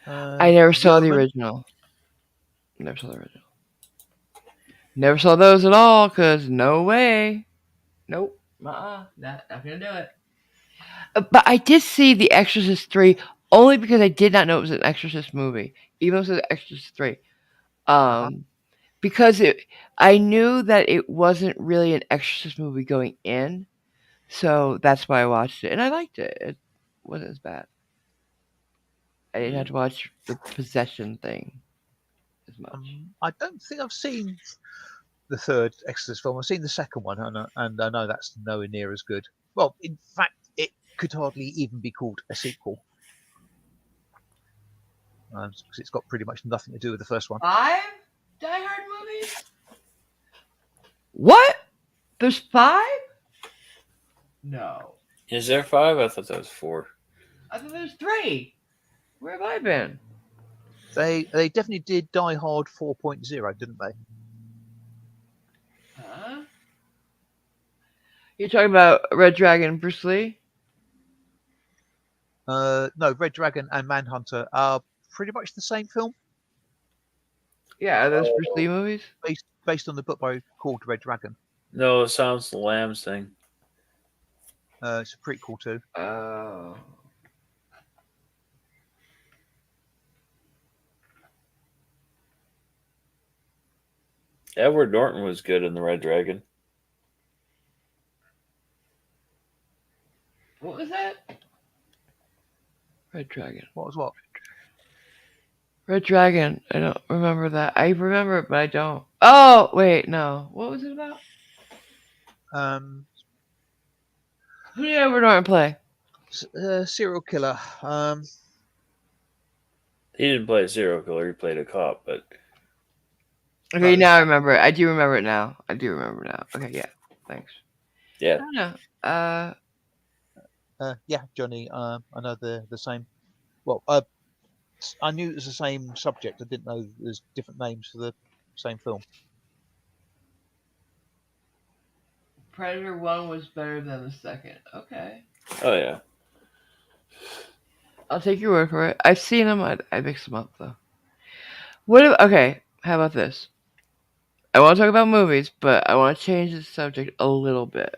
I never saw the German. original. Never saw the original. Never saw those at all, cause no way. Nope. Not gonna do it. But I did see The Exorcist 3 only because I did not know it was an Exorcist movie, even though it was an Exorcist 3. Because I knew that it wasn't really an Exorcist movie going in, so that's why I watched it, and I liked it. It wasn't as bad. I didn't have to watch the possession thing as much. I don't think I've seen the third Exorcist film. I've seen the second one, and I know that's nowhere near as good. Well, in fact, it could hardly even be called a sequel. Because it's got pretty much nothing to do with the first one. 5 Die Hard movies? What? There's 5? No. Is there 5? I thought that was 4. I thought there's 3. Where have I been? They definitely did Die Hard 4.0, didn't they? Huh? You're talking about Red Dragon, Bruce Lee? No, Red Dragon and Manhunter are pretty much the same film, Yeah, are those Bruce Lee movies? based on the book called Red Dragon. No, it sounds the Lambs thing. It's a prequel too. Oh. Edward Norton was good in the Red Dragon. What was that? Red Dragon. What was what? Red Dragon. I don't remember that. I remember it, but I don't. Oh, wait, no. What was it about? Who did Edward Norton play? Serial killer. He didn't play a serial killer. He played a cop, but Okay, now I remember it. I do remember it now. Okay, yeah. Thanks. Yeah. I don't know. Yeah, Johnny. I know the same. Well, I knew it was the same subject. I didn't know there's different names for the same film. Predator 1 was better than the second. Okay. Oh yeah. I'll take your word for it. I've seen them. I mix them up, though. Okay, how about this? I want to talk about movies, but I want to change the subject a little bit.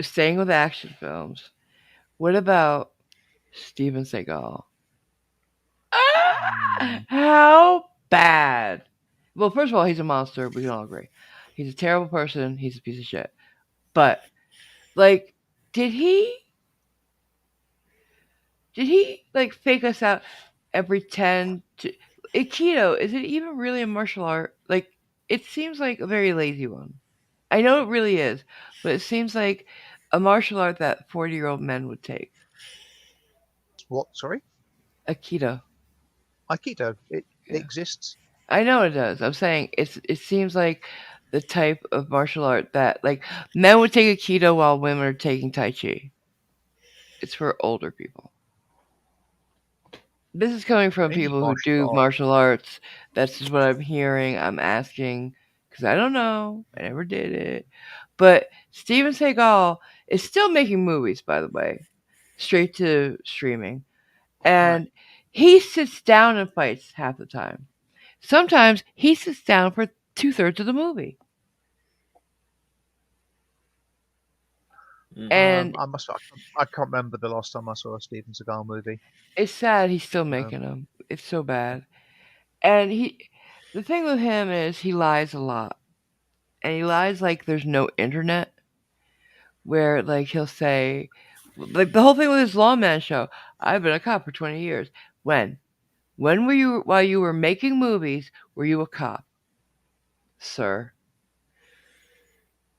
Staying with action films, what about Steven Seagal? Mm, How bad? Well, first of all, he's a monster. We can all agree. He's a terrible person. He's a piece of shit. But like, did he? Did he like fake us out and pretend to? Aikido, is it even really a martial art? Like, it seems like a very lazy one. I know it really is, but it seems like a martial art that 40-year-old men would take. what? Sorry, Aikido. Aikido. It Yeah. exists. I know it does. I'm saying it seems like the type of martial art that like men would take Aikido while women are taking Tai Chi. It's for older people. This is coming from Any people who martial do art. martial arts. That's just what I'm hearing. I'm asking because I don't know. I never did it. But Steven Seagal is still making movies, by the way, straight to streaming. Right. And he sits down and fights half the time. Sometimes he sits down for 2/3 of the movie. And I must. I can't remember the last time I saw a Steven Seagal movie. it's sad he's still Um, making them. It's so bad. And the thing with him is he lies a lot. And he lies like there's no internet, where like he'll say, like the whole thing with his lawman show, I've been a cop for 20 years. When? When were you, while you were making movies, were you a cop, sir?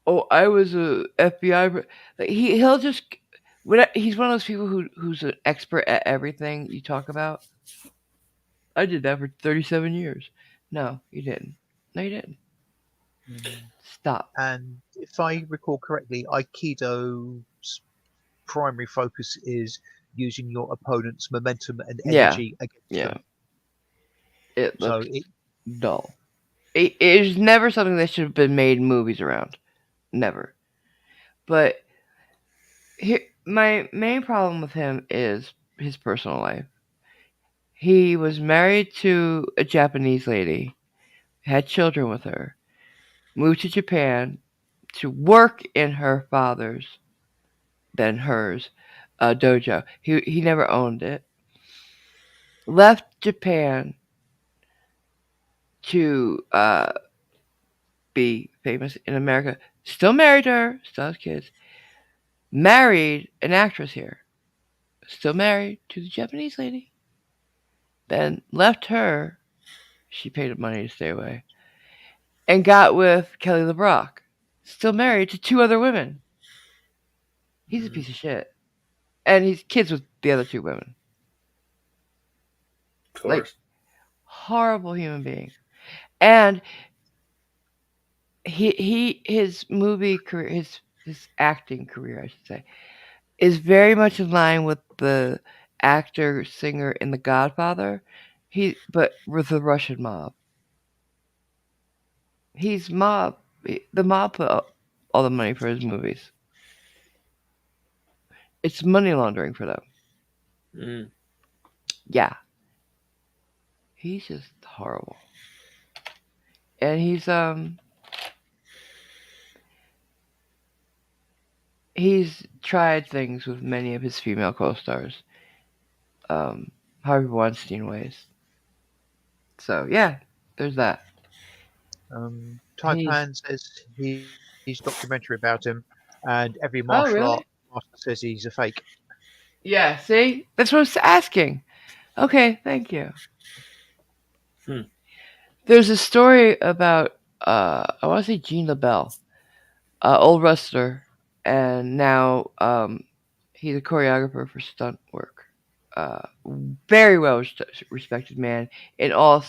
Oh, I was a FBI. Like he'll just, he's one of those people who's an expert at everything you talk about. I did that for 37 years. No, you didn't. No, you didn't. mm, Stop. and if I recall correctly, Aikido's primary focus is using your opponent's momentum and Yeah, energy against yeah. them. It So looks dull. It is never something that should have been made movies around. Never. But here, my main problem with him is his personal life. He was married to a Japanese lady, had children with her, moved to Japan to work in her father's, then hers, dojo. He never owned it. Left Japan to be famous in America. Still married to her, still has kids. Married an actress here. Still married to the Japanese lady. Then left her. She paid him money to stay away. And got with Kelly LeBrock. Still married to 2 other women. He's a piece of shit. And he's kids with the other 2 women. Of Like, course. horrible human being. And his movie career, his acting career, I should say, is very much in line with the actor singer in The Godfather. But with the Russian mob. He's mob. The mob put up all the money for his movies. It's money laundering for them. Mm. Yeah. He's just horrible. And he's tried things with many of his female co-stars. Harvey Weinstein ways. So yeah, there's that. He's Taipan says he's documentary about him, and every Oh martial art really? master says he's a fake. Yeah, see? That's what I was asking. Okay, thank you. Hmm. There's a story about I want to say Gene LaBelle, old wrestler, and now he's a choreographer for stunt work. Very well respected man in all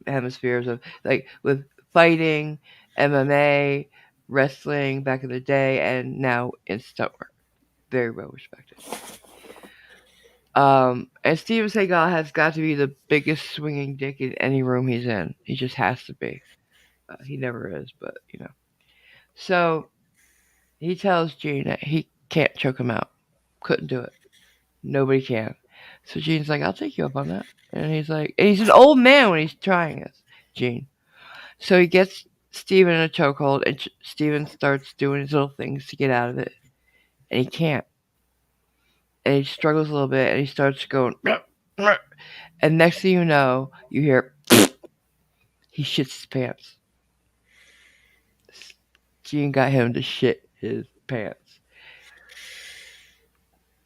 hemispheres of like with fighting, MMA, wrestling back in the day, and now in stunt work. Very well respected. And Steven Seagal has got to be the biggest swinging dick in any room he's in. He just has to be. He never is, but you know. So he tells Gene that he can't choke him out. Couldn't do it. Nobody can. So Gene's like, I'll take you up on that. And he's like, and he's an old man when he's trying this, Gene. So he gets Steven in a chokehold, and Steven starts doing his little things to get out of it. And he can't. And he struggles a little bit, and he starts going, and next thing you know, you hear, he shits his pants. Gene got him to shit his pants.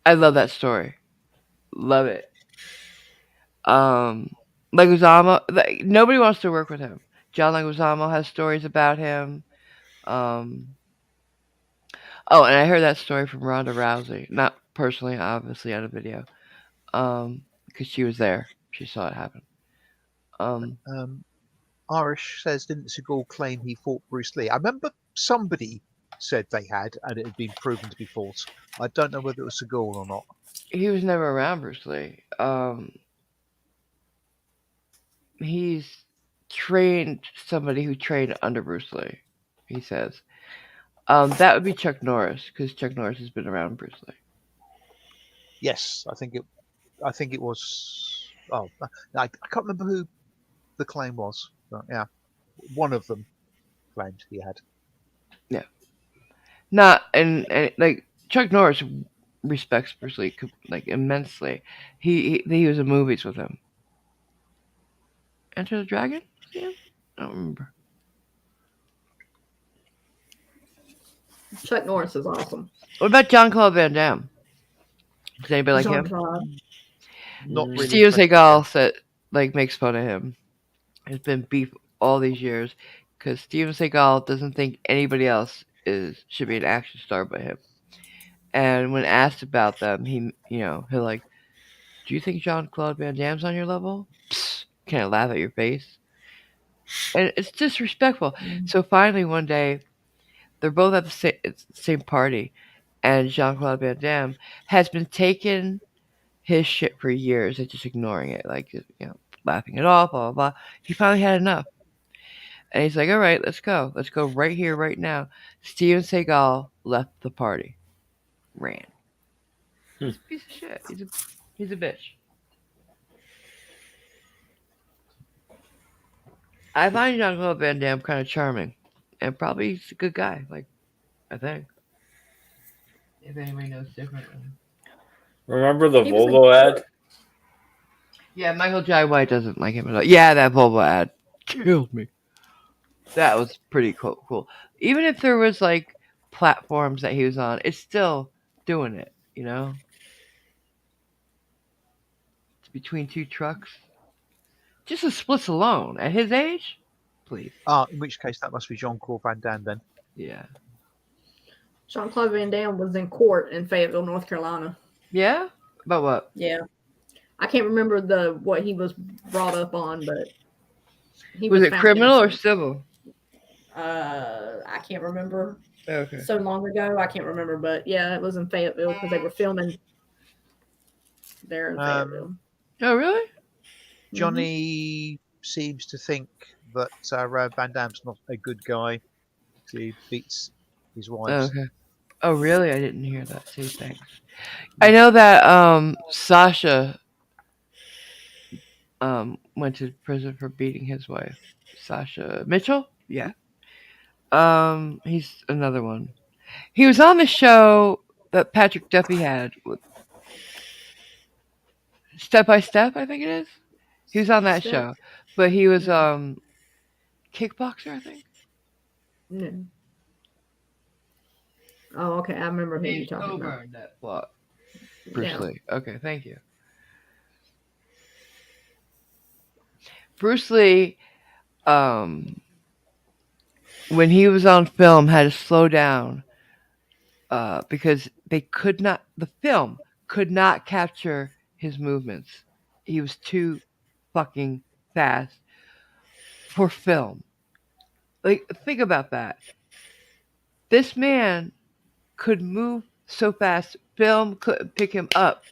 I love that story. Love it. Leguizamo, nobody wants to work with him. John Leguizamo has stories about him. Um, oh, and I heard that story from Ronda Rousey. Not personally, obviously, on a video. Because she was there. She saw it happen. Irish says, didn't Seagal claim he fought Bruce Lee? I remember somebody said they had, and it had been proven to be false. I don't know whether it was Seagal or not. He was never around Bruce Lee. He's trained somebody who trained under Bruce Lee, he says. That would be Chuck Norris, because Chuck Norris has been around Bruce Lee. Yes, I think it was. Oh, I can't remember who the claim was. But yeah, one of them claimed he had. Yeah. Not and like Chuck Norris respects Bruce Lee like immensely. He was in movies with him. Enter the Dragon? Yeah, I don't remember. Chuck Norris is awesome. What about Jean-Claude Van Damme? Does anybody like him? Jean-Claude. Not really. Steven Seagal said makes fun of him. There's been beef all these years because Steven Seagal doesn't think anybody else should be an action star but him. And when asked about them, he'll like, do you think Jean-Claude Van Damme's on your level? Psst, can't laugh at your face. And it's disrespectful. So finally one day, they're both at the same party, and Jean-Claude Van Damme has been taking his shit for years and just ignoring it, like, laughing it off, blah, blah, blah. He finally had enough. And he's like, all right, let's go. Let's go right here, right now. Steven Seagal left the party. Ran. He's a piece of shit. He's a bitch. I find Jean-Claude Van Damme kind of charming. And probably he's a good guy. Like, I think. If anybody knows differently. Remember the He was Volvo ad? Yeah, Michael Jai White doesn't like him at all. Yeah, that Volvo ad killed me. That was pretty cool. Even if there was like platforms that he was on, it's still doing it, you know? It's between two trucks. Just a splits alone. At his age? Please. In which case that must be Jean-Claude Van Damme then. Yeah. Jean-Claude Van Damme was in court in Fayetteville, North Carolina. Yeah? About what? Yeah. I can't remember what he was brought up on, but he was it found criminal or innocent. civil? I can't remember. Okay. So long ago, I can't remember, but yeah, it was in Fayetteville because they were filming there in Fayetteville. Oh, really? Johnny seems to think that Van Damme's not a good guy. He beats his wives. Okay. Oh, really? I didn't hear that. Say thanks. I know that Sasha went to prison for beating his wife. Sasha Mitchell? Yeah. He's another one. He was on the show that Patrick Duffy had with Step by Step, I think it is. He was on that show. But he was kickboxer, I think. No. Oh, okay. I remember who you're talking about. That plot. Bruce Lee. Okay, thank you. Bruce Lee, when he was on film, had to slow down because the film could not capture his movements. He was too fucking fast for film. Like, think about that. This man could move so fast, film couldn't pick him up.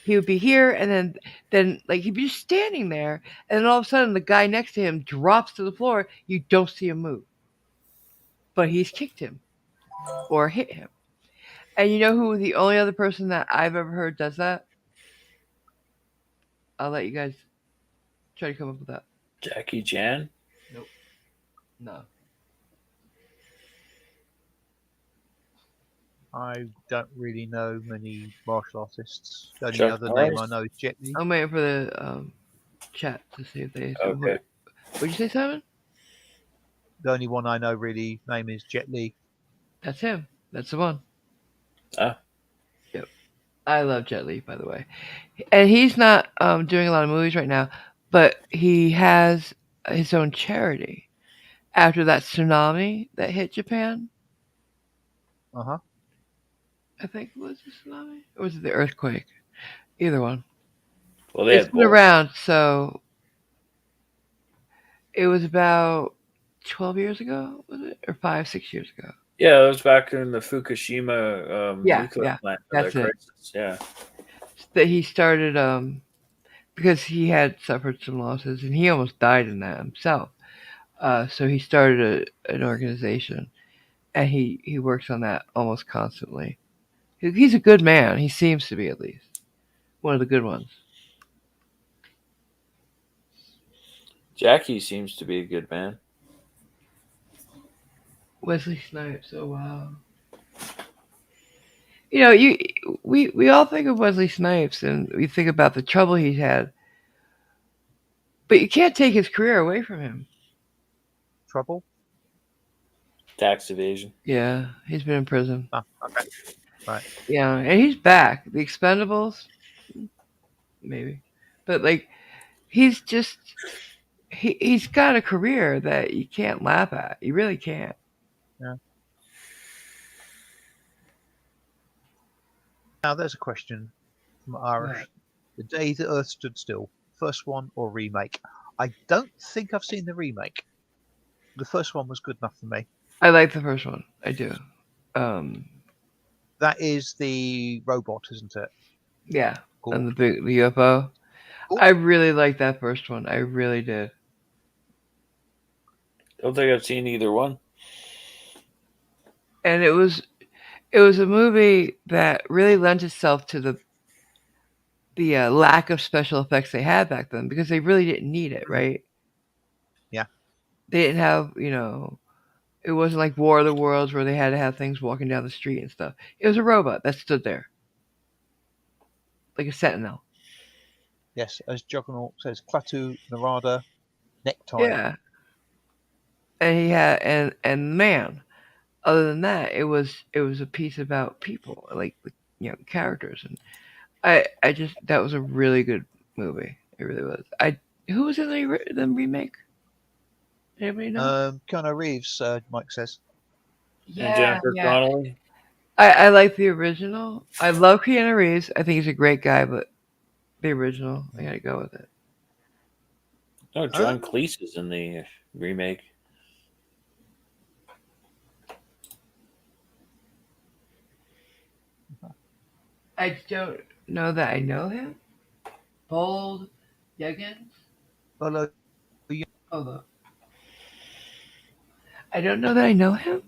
He would be here, and then like he'd be just standing there, and then all of a sudden the guy next to him drops to the floor. You don't see him move, but he's kicked him or hit him. And you know who the only other person that I've ever heard does that? I'll let you guys try to come up with that. Jackie Chan. Nope. No. I don't really know many martial artists. The only Chuck other Norris? name I know is Jet Li. I'm waiting for the chat to see if they. Okay. What'd you say, Simon? The only one I know really name is Jet Li. That's him. That's the one. Ah. Yep. I love Jet Li, by the way. And he's not doing a lot of movies right now, but he has his own charity after that tsunami that hit Japan. Uh-huh. I think it was the tsunami, or was it the earthquake? Either one. Well, they It's had been both. around, so it was about 12 years ago, was it? Or 5, 6 years ago. Yeah, it was back in the Fukushima Yeah, nuclear yeah, plant. that's That it. crisis. Yeah. That he started because he had suffered some losses and he almost died in that himself. So he started an organization and he works on that almost constantly. He's a good man. He seems to be, at least one of the good ones. Jackie seems to be a good man. Wesley Snipes. Oh wow. You know, we all think of Wesley Snipes and we think about the trouble he's had, but you can't take his career away from him. Trouble? Tax evasion. Yeah, he's been in prison. Oh, okay. Right. Yeah, and he's back. The Expendables, maybe, but like he's just he's got a career that you can't laugh at. You really can't. Yeah. Now there's a question from Irish. Right. The Day the Earth Stood Still, first one or remake? I don't think I've seen the remake. The first one was good enough for me. I like the first one. I do. Um, That is the robot, isn't it? yeah, Cool. and the UFO. Cool. I really liked that first one. I really did. Don't think I've seen either one. And it was a movie that really lent itself to the lack of special effects they had back then because they really didn't need it, right? Yeah. They didn't have, it wasn't like War of the Worlds where they had to have things walking down the street and stuff. It was a robot that stood there, like a sentinel. Yes, as Juggernaut says, Klaatu, Narada, necktie. Yeah. And he had and man. Other than that, it was a piece about people, like characters, and I just that was a really good movie. It really was. Who was in the remake? Anybody know? Keanu Reeves, Mike says. And Jennifer Connelly. I like the original. I love Keanu Reeves. I think he's a great guy, but the original, I gotta go with it. No, John Cleese is in the remake. I don't know that I know him. Bold Yeggins. Hello. Hold up. I don't know that I know him.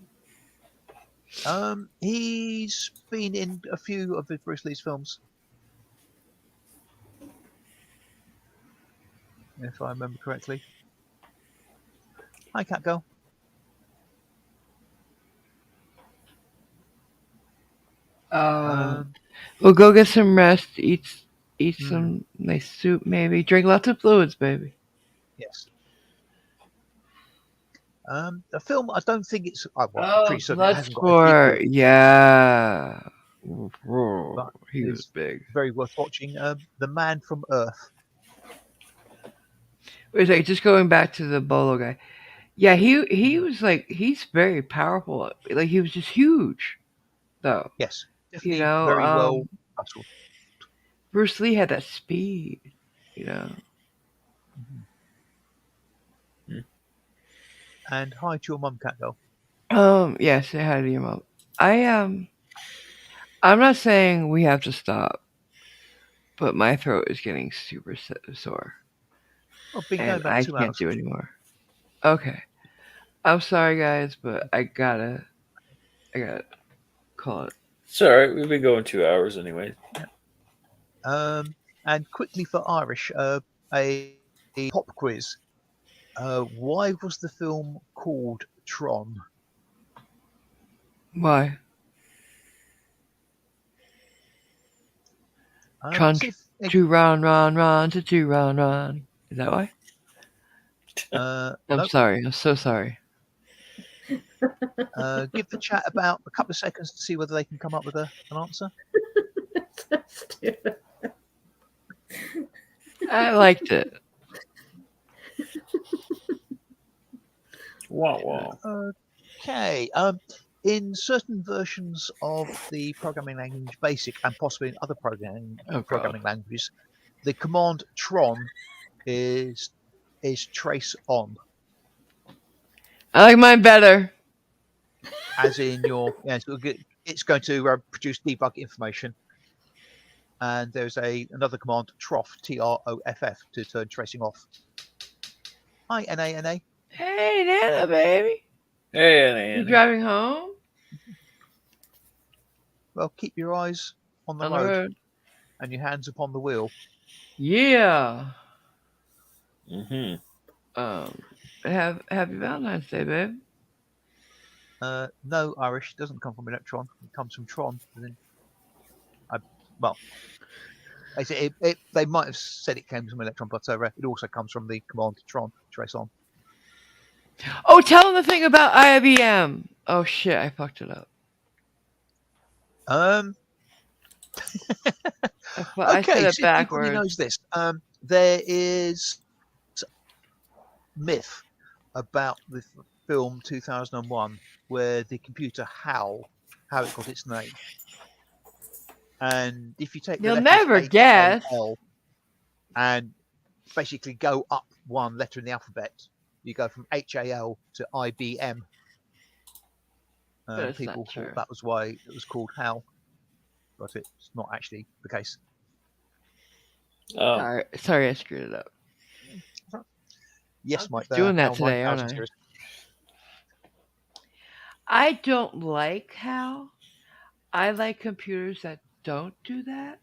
He's been in a few of Bruce Lee's films, if I remember correctly. Hi, Catgirl. We'll go get some rest. Eat some nice soup, maybe. Drink lots of fluids, baby. Yes. The film, I don't think it's. I'm pretty certain it hasn't got a Bloodsport. sequel, Yeah. but He was it's big. very worth watching. The Man from Earth. Wait a second, just going back to the Bolo guy. Yeah, he was like he's very powerful. Like he was just huge, though. Yes, You definitely know, very well muscled. Bruce Lee had that speed. And hi to your mum, Catgirl. Yeah, say hi to your mom. I'm not saying we have to stop, but my throat is getting super sore, I've been going and about I 2 hours. can't do anymore. Okay, I'm sorry, guys, but I gotta call it. It's all right. We've been going 2 hours anyway. And quickly for Irish, a pop quiz. Why was the film called Tron? Why? Tron See if, to run to run. Is that why? I'm nope. sorry. I'm so sorry. Give the chat about a couple of seconds to see whether they can come up with an answer. So stupid. I liked it. Wow, wow. Okay. In certain versions of the programming language BASIC and possibly in other Oh God. programming languages, the command tron is trace on, I like mine better. as in it's going to produce debug information. And there's another command troff, troff, to turn tracing off. Hi, NA. Hey, Nana, baby. Hey, You Annie. driving home Well, keep your eyes on the on the road road? and your hands upon the wheel. Yeah. Mm-hmm. Happy Valentine's Day, babe. No, Irish doesn't come from Electron. It comes from Tron. Well, they might have said it came from Electron, but it also comes from the command Tron, trace on. Oh, tell them the thing about IBM. Oh shit, I fucked it up. I said Okay, it see if anybody backwards. knows this. There is myth about the film 2001 where the computer HAL, how it got its name. And if you take the You'll letters never guess. HAL and basically go up one letter in the alphabet, you go from HAL to IBM. But it's People not true. thought that was why it was called HAL, but it's not actually the case. Oh, Sorry, I screwed it up. Yes, I'm Mike. just doing that HAL today, aren't 9000 I? series. I don't like how I like computers that don't do that.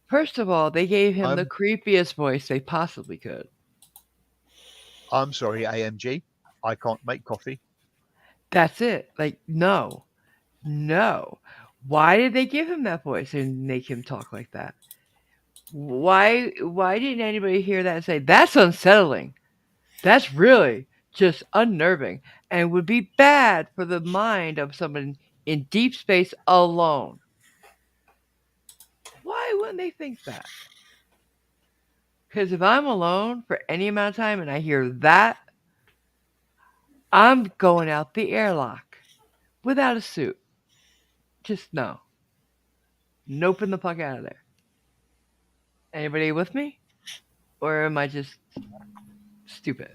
First of all, they gave him the creepiest voice they possibly could. I'm sorry, AMG. I can't make coffee. That's it. Like, no. Why did they give him that voice and make him talk like that? Why didn't anybody hear that and say, that's unsettling? That's really just unnerving and would be bad for the mind of someone in deep space alone. Why wouldn't they think that? Because if I'm alone for any amount of time and I hear that, I'm going out the airlock without a suit. Just no. Noping the fuck out of there. Anybody with me? Or am I just stupid?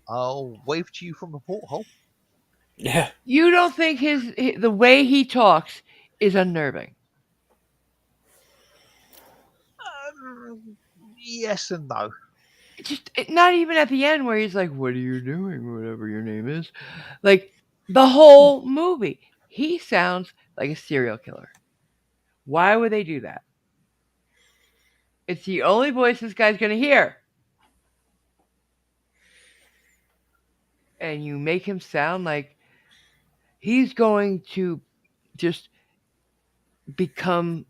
I'll wave to you from the porthole. yeah. You don't think the way he talks is unnerving? Yes and no. Not even at the end where he's like, "What are you doing? Whatever your name is." Like the whole movie, he sounds like a serial killer. Why would they do that? It's the only voice this guy's gonna hear, and you make him sound like he's going to just become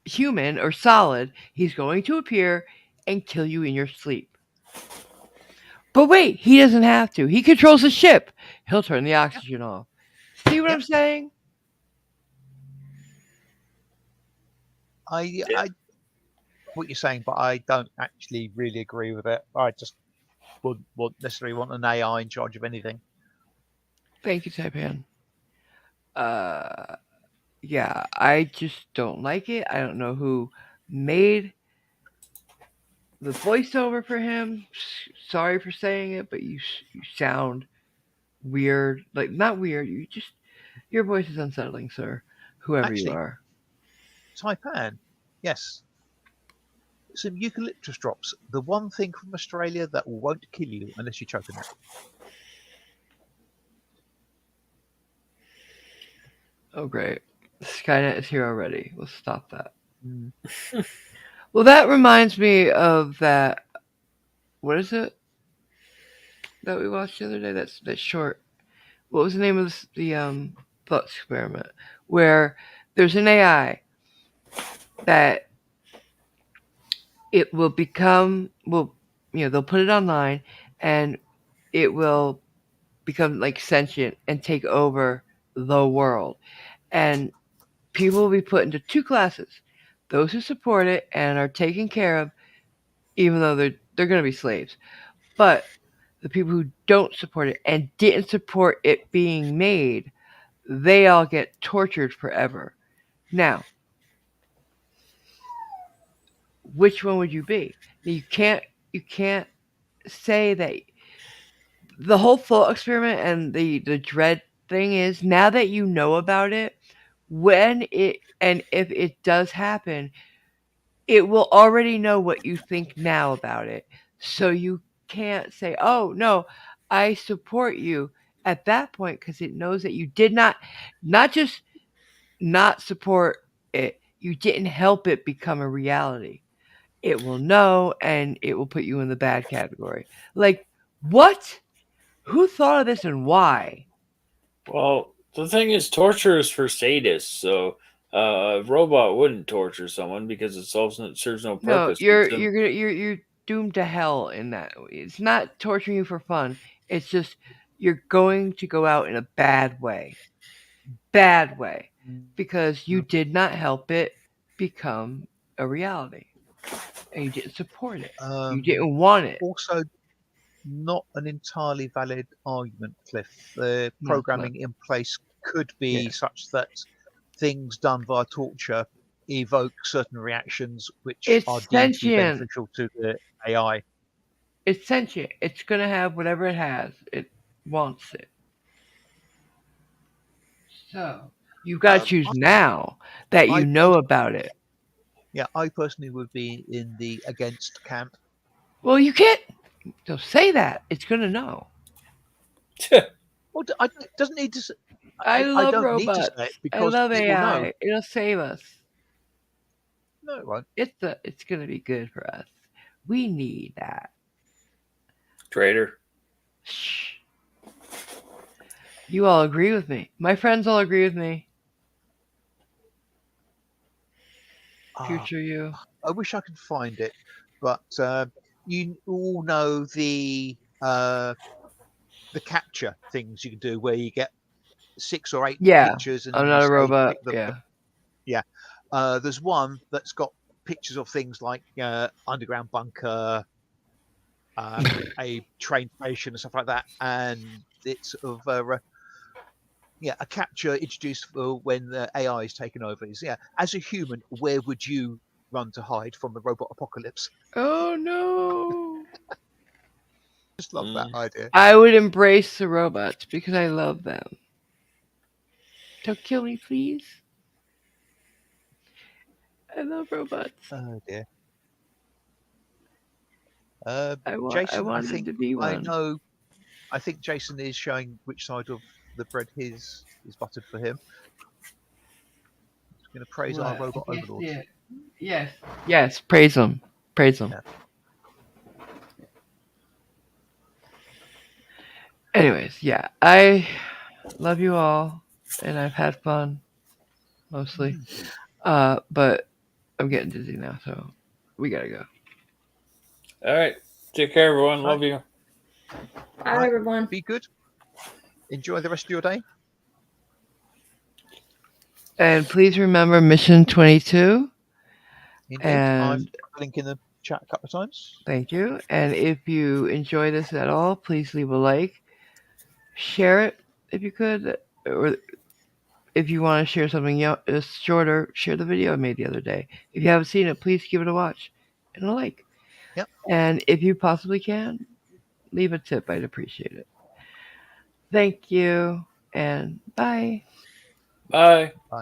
human or solid. He's going to appear and kill you in your sleep. But wait, he doesn't have to. He controls the ship. He'll turn the oxygen off. See what I'm saying? I what you're saying, but I don't actually really agree with it. I just wouldn't necessarily want an AI in charge of anything. Thank you, Taipan. Yeah, I just don't like it. I don't know who made the voiceover for him. Sorry for saying it, but you sound weird, like not weird. Your voice is unsettling, sir. Whoever you Actually, are. Taipan, yes. Some eucalyptus drops. The one thing from Australia that won't kill you unless you choke on it. Oh great, Skynet is here already. We'll stop that. Mm. Well, that reminds me of that. What is it that we watched the other day? That short. What was the name of the thought experiment where there's an AI that it will become will they'll put it online and it will become like sentient and take over the world, and people will be put into two classes: those who support it and are taken care of, even though they're going to be slaves, but the people who don't support it and didn't support it being made, they all get tortured forever. Now, which one would you be? You can't say that the whole thought experiment and the dread thing is, now that you know about it, when it and if it does happen, it will already know what you think now about it. So you can't say, "Oh no, I support you," at that point, because it knows that you did not just not support it, you didn't help it become a reality. It will know and it will put you in the bad category. Like, what? Who thought of this and why? Well, the thing is, torture is for sadists. So a robot wouldn't torture someone because it serves no No, purpose. you're doomed to hell in that. It's not torturing you for fun. It's just you're going to go out in a bad way, because you did not help it become a reality, and you didn't support it. You didn't want it. Also, not an entirely valid argument, Cliff. The No, it's not. programming in place could be Yeah. such that things done via torture evoke certain reactions which It's are deemed to be sentient. beneficial to the AI. It's sentient. It's gonna have whatever it has. It wants it. So you've got to choose now that you I know about it. Yeah, I personally would be in the against camp. Well, you can't. Don't say that. It's gonna know. Well, it doesn't need to. I I love don't need to say robots. it I because love it will know. AI. It'll save us. No, it won't. It's gonna be good for us. We need that. Traitor. Shh. You all agree with me. My friends all agree with me. Future you. I wish I could find it, but you all know the capture things you can do where you get 6 or 8 Yeah. pictures and I'm you not a say robot. pick them. Yeah. Yeah. There's one that's got pictures of things like underground bunker, a train station and stuff like that, and it's of a capture introduced for when the AI is taken over. Is as a human, where would you run to hide from the robot apocalypse? Oh no. Just love that idea. I would embrace the robots because I love them. Don't kill me, please. I love robots. Oh dear. I Jason, I wanted think to be I one. know. I think Jason is showing which side of the bread is buttered for him. He's going to praise our robot overlords. Yes. Yes. Praise them. Praise them. Yeah. Anyways, yeah, I love you all, and I've had fun, mostly. But I'm getting dizzy now, so we gotta go. All right. Take care, everyone. Right. Love you. Bye, Right. everyone. Be good. Enjoy the rest of your day. And please remember Mission 22. Indeed. I've And put the link in the chat a couple of times. thank you. And if you enjoy this at all, please leave a like. Share it if you could. Or if you want to share something shorter, share the video I made the other day. If you haven't seen it, please give it a watch and a like. Yep. And if you possibly can, leave a tip. I'd appreciate it. Thank you, and bye. Bye.